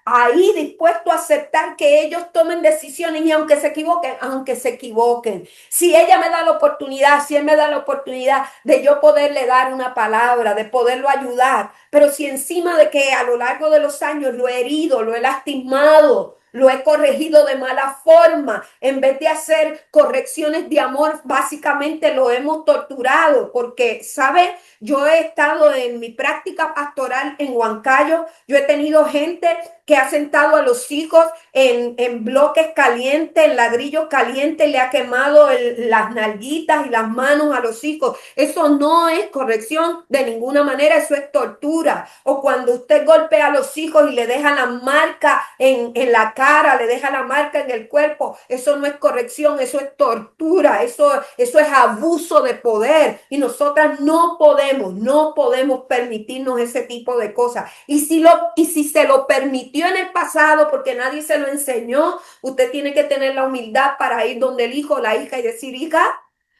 ahí dispuesto a aceptar que ellos tomen decisiones y aunque se equivoquen. Si ella me da la oportunidad, si él me da la oportunidad de yo poderle dar una palabra, de poderlo ayudar, pero si encima de que a lo largo de los años lo he herido, lo he lastimado, lo he corregido de mala forma. En vez de hacer correcciones de amor, básicamente lo hemos torturado porque, ¿sabe? Yo he estado en mi práctica pastoral en Huancayo, yo he tenido gente que ha sentado a los hijos en bloques calientes, en ladrillos calientes, le ha quemado las nalguitas y las manos a los hijos. Eso no es corrección de ninguna manera, eso es tortura. O cuando usted golpea a los hijos y le deja la marca en la cara, le deja la marca en el cuerpo, eso no es corrección, eso es tortura, eso es abuso de poder. Y nosotras no podemos permitirnos ese tipo de cosas. Y si se lo permitió en el pasado porque nadie se lo enseñó, usted tiene que tener la humildad para ir donde el hijo o la hija y decir, hija,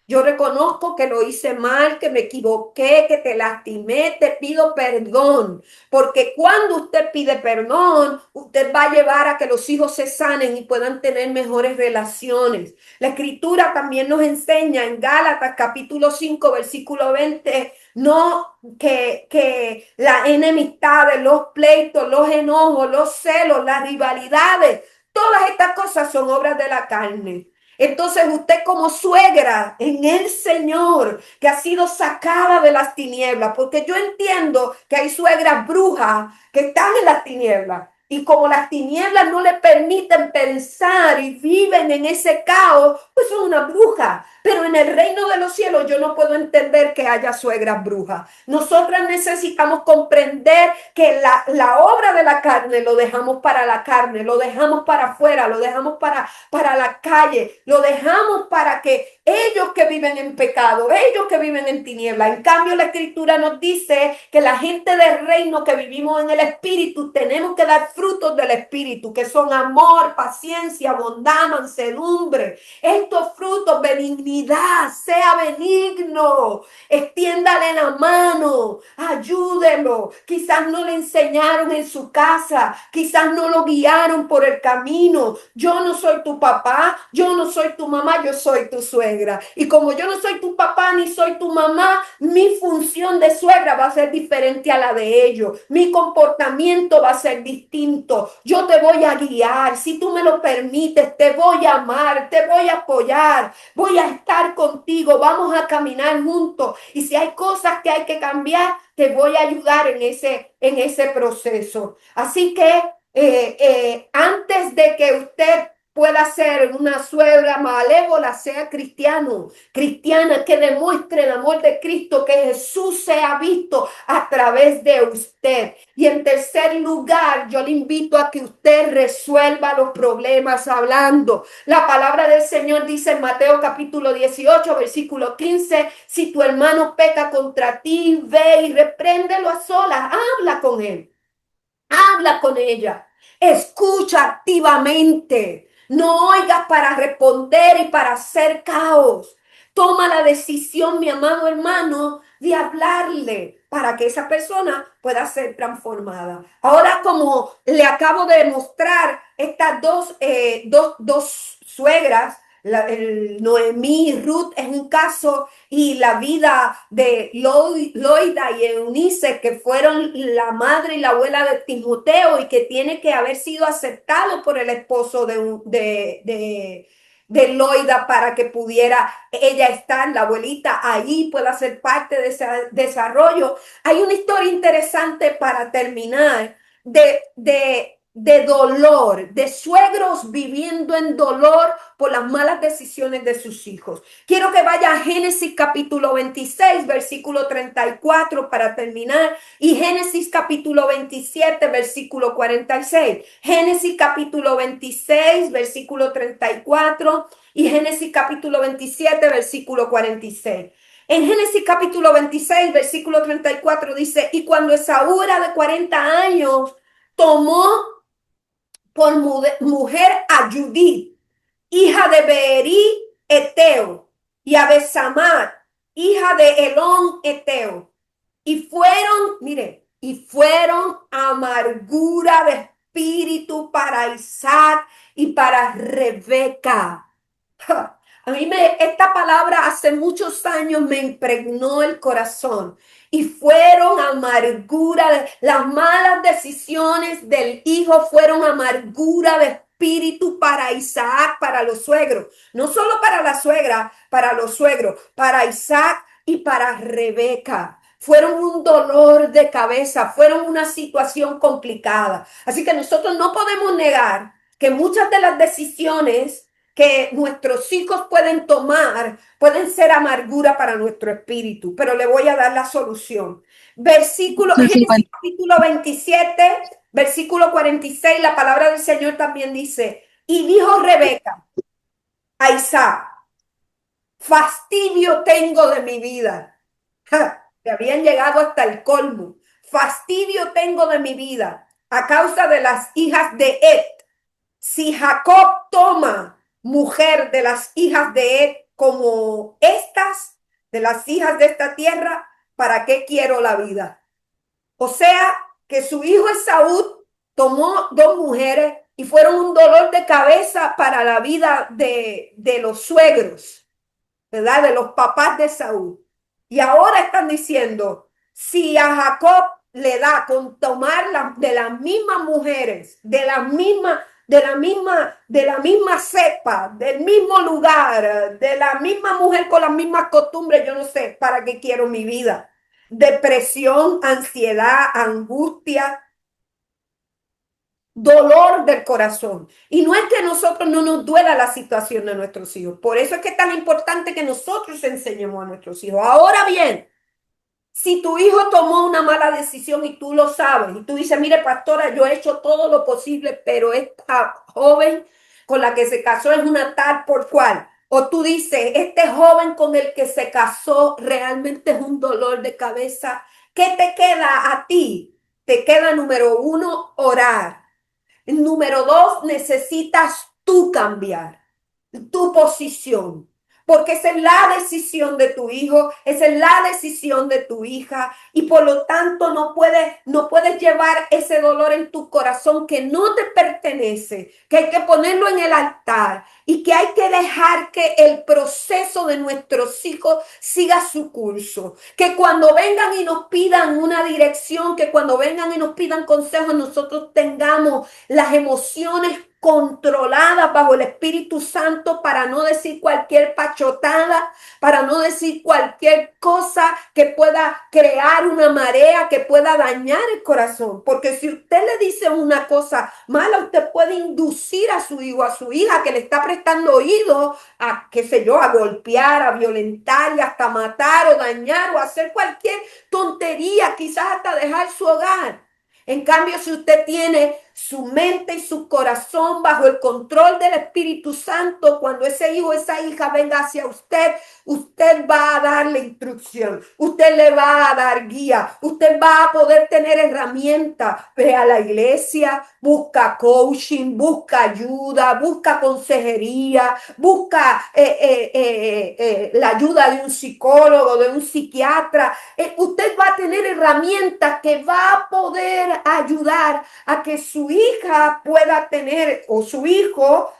yo reconozco que lo hice mal, que me equivoqué, que te lastimé, te pido perdón. Porque cuando usted pide perdón, usted va a llevar a que los hijos se sanen y puedan tener mejores relaciones. La escritura también nos enseña en Gálatas capítulo 5, versículo 20, no que la enemistad, los pleitos, los enojos, los celos, las rivalidades, todas estas cosas son obras de la carne. Entonces usted como suegra en el Señor, que ha sido sacada de las tinieblas, porque yo entiendo que hay suegras brujas que están en las tinieblas. Y como las tinieblas no le permiten pensar y viven en ese caos, pues son una bruja. Pero en el reino de los cielos yo no puedo entender que haya suegras brujas. Nosotras necesitamos comprender que la obra de la carne lo dejamos para la carne, lo dejamos para afuera, lo dejamos para la calle, lo dejamos para que ellos que viven en pecado, ellos que viven en tiniebla. En cambio, la escritura nos dice que la gente del reino que vivimos en el espíritu tenemos que dar frutos del espíritu, que son amor, paciencia, bondad, mansedumbre. Estos frutos, benignidad, sea benigno, extiéndale la mano, ayúdelo. Quizás no le enseñaron en su casa, quizás no lo guiaron por el camino. Yo no soy tu papá, yo no soy tu mamá, yo soy tu suegra. Y como yo no soy tu papá ni soy tu mamá, mi función de suegra va a ser diferente a la de ellos. Mi comportamiento va a ser distinto. Yo te voy a guiar. Si tú me lo permites, te voy a amar, te voy a apoyar, voy a estar contigo, vamos a caminar juntos. Y si hay cosas que hay que cambiar, te voy a ayudar en ese proceso. Así que antes de que usted pueda ser una suegra malévola, sea cristiano, cristiana, que demuestre el amor de Cristo, que Jesús sea visto a través de usted. Y en tercer lugar, yo le invito a que usted resuelva los problemas hablando. La palabra del Señor dice en Mateo capítulo 18, versículo 15, si tu hermano peca contra ti, ve y repréndelo a solas, habla con él. Habla con ella, escucha activamente, no oigas para responder y para hacer caos. Toma la decisión, mi amado hermano, de hablarle para que esa persona pueda ser transformada. Ahora, como le acabo de mostrar estas dos suegras, Noemí y Ruth es un caso, y la vida de Loida y Eunice, que fueron la madre y la abuela de Timoteo y que tiene que haber sido aceptado por el esposo de Loida para que pudiera ella estar, la abuelita, ahí pueda ser parte de ese desarrollo. Hay una historia interesante para terminar de dolor, de suegros viviendo en dolor por las malas decisiones de sus hijos. Quiero que vaya a Génesis capítulo 26, versículo 34 para terminar, y Génesis capítulo 27, versículo 46. Génesis capítulo 26, versículo 34 y Génesis capítulo 27, versículo 46. En Génesis capítulo 26, versículo 34 dice, y cuando Esaú era de 40 años, tomó por mujer a Judith, hija de Beeri Eteo, y a Besamar, hija de Elón Eteo. Y fueron, mire, y fueron amargura de espíritu para Isaac y para Rebeca. A mí esta palabra hace muchos años me impregnó el corazón. Y fueron amargura, las malas decisiones del hijo fueron amargura de espíritu para Isaac, para los suegros, no solo para la suegra, para los suegros, para Isaac y para Rebeca. Fueron un dolor de cabeza, fueron una situación complicada. Así que nosotros no podemos negar que muchas de las decisiones que nuestros hijos pueden tomar pueden ser amargura para nuestro espíritu, pero le voy a dar la solución. Génesis capítulo 27, versículo 46, la palabra del Señor también dice, y dijo Rebeca a Isaac, fastidio tengo de mi vida. Que habían llegado hasta el colmo. Fastidio tengo de mi vida a causa de las hijas de Ed. Si Jacob toma mujer de las hijas de Ed como estas, de las hijas de esta tierra, ¿para qué quiero la vida? O sea, que su hijo Esaú tomó dos mujeres y fueron un dolor de cabeza para la vida de los suegros, ¿verdad? De los papás de Saúl. Y ahora están diciendo, si a Jacob le da con tomar de las mismas mujeres, de la misma cepa, del mismo lugar, de la misma mujer con las mismas costumbres, yo no sé para qué quiero mi vida. Depresión, ansiedad, angustia, dolor del corazón. Y no es que a nosotros no nos duela la situación de nuestros hijos. Por eso es que es tan importante que nosotros enseñemos a nuestros hijos. Ahora bien, si tu hijo tomó una mala decisión y tú lo sabes, y tú dices, mire, pastora, yo he hecho todo lo posible, pero esta joven con la que se casó es una tal por cual. O tú dices, este joven con el que se casó realmente es un dolor de cabeza. ¿Qué te queda a ti? Te queda, número uno, orar. Número dos, necesitas tú cambiar tu posición, porque esa es la decisión de tu hijo, esa es la decisión de tu hija, y por lo tanto no puedes llevar ese dolor en tu corazón que no te pertenece, que hay que ponerlo en el altar y que hay que dejar que el proceso de nuestros hijos siga su curso, que cuando vengan y nos pidan una dirección, que cuando vengan y nos pidan consejos, nosotros tengamos las emociones controladas bajo el Espíritu Santo para no decir cualquier pachotada, para no decir cualquier cosa que pueda crear una marea, que pueda dañar el corazón. Porque si usted le dice una cosa mala, usted puede inducir a su hijo, a su hija que le está prestando oído a, qué sé yo, a golpear, a violentar y hasta matar o dañar o hacer cualquier tontería, quizás hasta dejar su hogar. En cambio, si usted tiene su mente y su corazón bajo el control del Espíritu Santo, cuando ese hijo o esa hija venga hacia usted, usted va a darle instrucción, usted le va a dar guía, usted va a poder tener herramientas. Ve a la iglesia, busca coaching, busca ayuda, busca consejería, busca la ayuda de un psicólogo, de un psiquiatra. Usted va a tener herramientas que va a poder ayudar a que su hija pueda tener o su hijo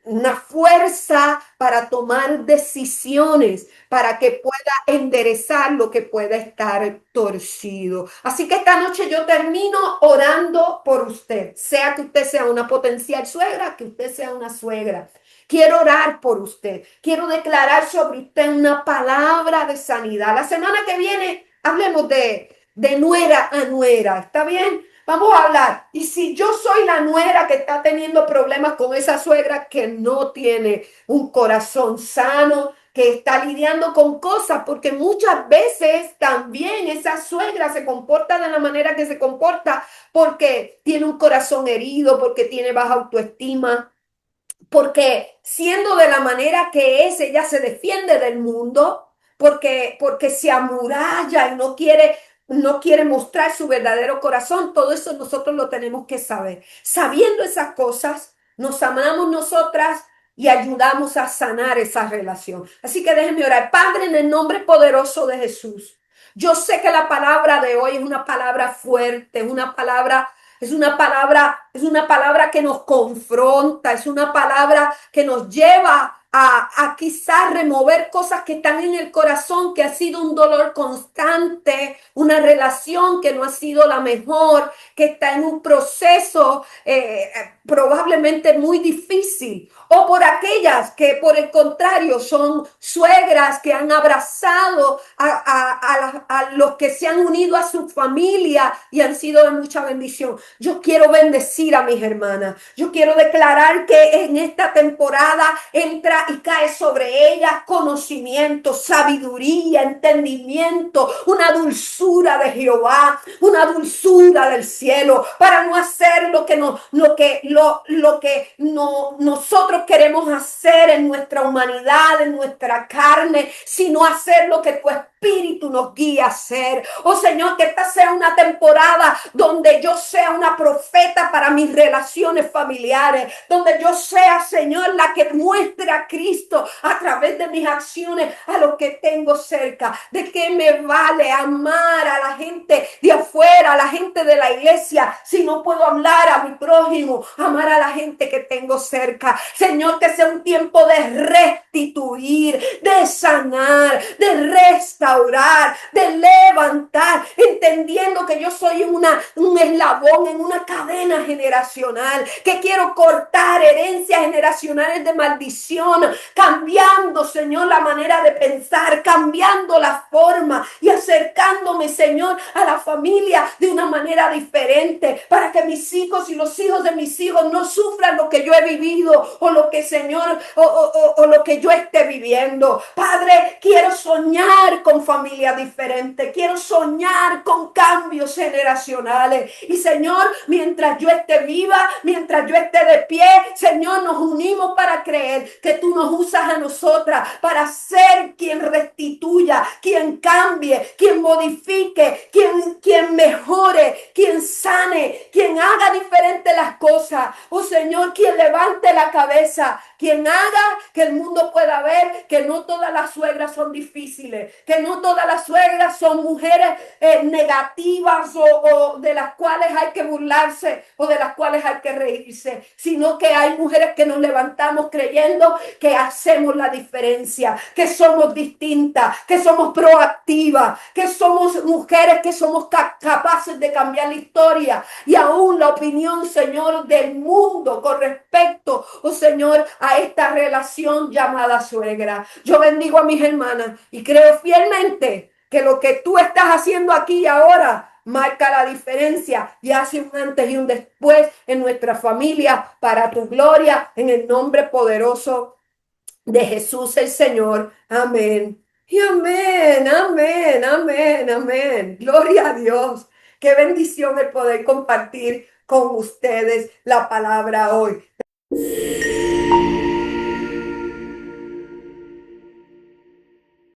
una fuerza para tomar decisiones, para que pueda enderezar lo que pueda estar torcido. Así que esta noche yo termino orando por usted, sea que usted sea una potencial suegra, que usted sea una suegra. Quiero orar por usted. Quiero declarar sobre usted una palabra de sanidad. La semana que viene hablemos de nuera a nuera. ¿Está bien? Vamos a hablar. Y si yo soy la nuera que está teniendo problemas con esa suegra que no tiene un corazón sano, que está lidiando con cosas, porque muchas veces también esa suegra se comporta de la manera que se comporta porque tiene un corazón herido, porque tiene baja autoestima, porque siendo de la manera que es, ella se defiende del mundo, porque se amuralla y no quiere mostrar su verdadero corazón. Todo eso nosotros lo tenemos que saber. Sabiendo esas cosas, nos amamos nosotras y ayudamos a sanar esa relación. Así que déjenme orar. Padre, en el nombre poderoso de Jesús, yo sé que la palabra de hoy es una palabra fuerte, es una palabra que nos confronta, es una palabra que nos lleva a quizás remover cosas que están en el corazón, que ha sido un dolor constante, una relación que no ha sido la mejor, que está en un proceso probablemente muy difícil, o por aquellas que por el contrario son suegras que han abrazado a los que se han unido a su familia y han sido de mucha bendición. Yo quiero bendecir a mis hermanas. Yo quiero declarar que en esta temporada entra y cae sobre ellas conocimiento, sabiduría, entendimiento, una dulzura de Jehová, una dulzura del cielo, para no hacer lo que no, nosotros queremos hacer en nuestra humanidad, en nuestra carne, sino hacer lo que tu Espíritu nos guía a hacer. Oh Señor, que esta sea una temporada donde yo sea una profeta para mis relaciones familiares, donde yo sea, Señor, la que muestre a Cristo a través de mis acciones a los que tengo cerca. ¿De qué me vale amar a la gente de afuera, a la gente de la iglesia, si no puedo hablar a mi prójimo, amar a la gente que tengo cerca? Señor, que sea un tiempo de restituir, de sanar, de restaurar, de levantar, entendiendo que yo soy un eslabón en una cadena generacional, que quiero cortar herencias generacionales de maldición, cambiando, Señor, la manera de pensar, cambiando la forma y acercándome, Señor, a la familia de una manera diferente, para que mis hijos y los hijos de mis hijos no sufran lo que yo he vivido o lo que, Señor, o lo que yo esté viviendo. Padre, quiero soñar con familia diferente, quiero soñar con cambios generacionales. Y Señor, mientras yo esté viva, mientras yo esté de pie, Señor, nos unimos para creer que tú nos usas a nosotras para ser quien restituya, quien cambie, quien modifique, quien mejore, quien sane, quien haga diferente las cosas. Oh Señor, quien levante la cabeza, quien haga que el mundo pueda ver que no todas las suegras son difíciles, que no todas las suegras son mujeres negativas o de las cuales hay que burlarse o de las cuales hay que reírse, sino que hay mujeres que nos levantamos creyendo que hacemos la diferencia, que somos distintas, que somos proactivas, que somos mujeres que somos capaces de cambiar la historia y aún la opinión, Señor, del mundo con respecto, oh Señor, a esta relación llamada suegra. Yo bendigo a mis hermanas y creo fielmente que lo que tú estás haciendo aquí y ahora marca la diferencia y hace un antes y un después en nuestra familia para tu gloria, en el nombre poderoso de Jesús el Señor. Amén. Y amén, amén, amén, amén. Gloria a Dios. Qué bendición el poder compartir con ustedes la palabra hoy.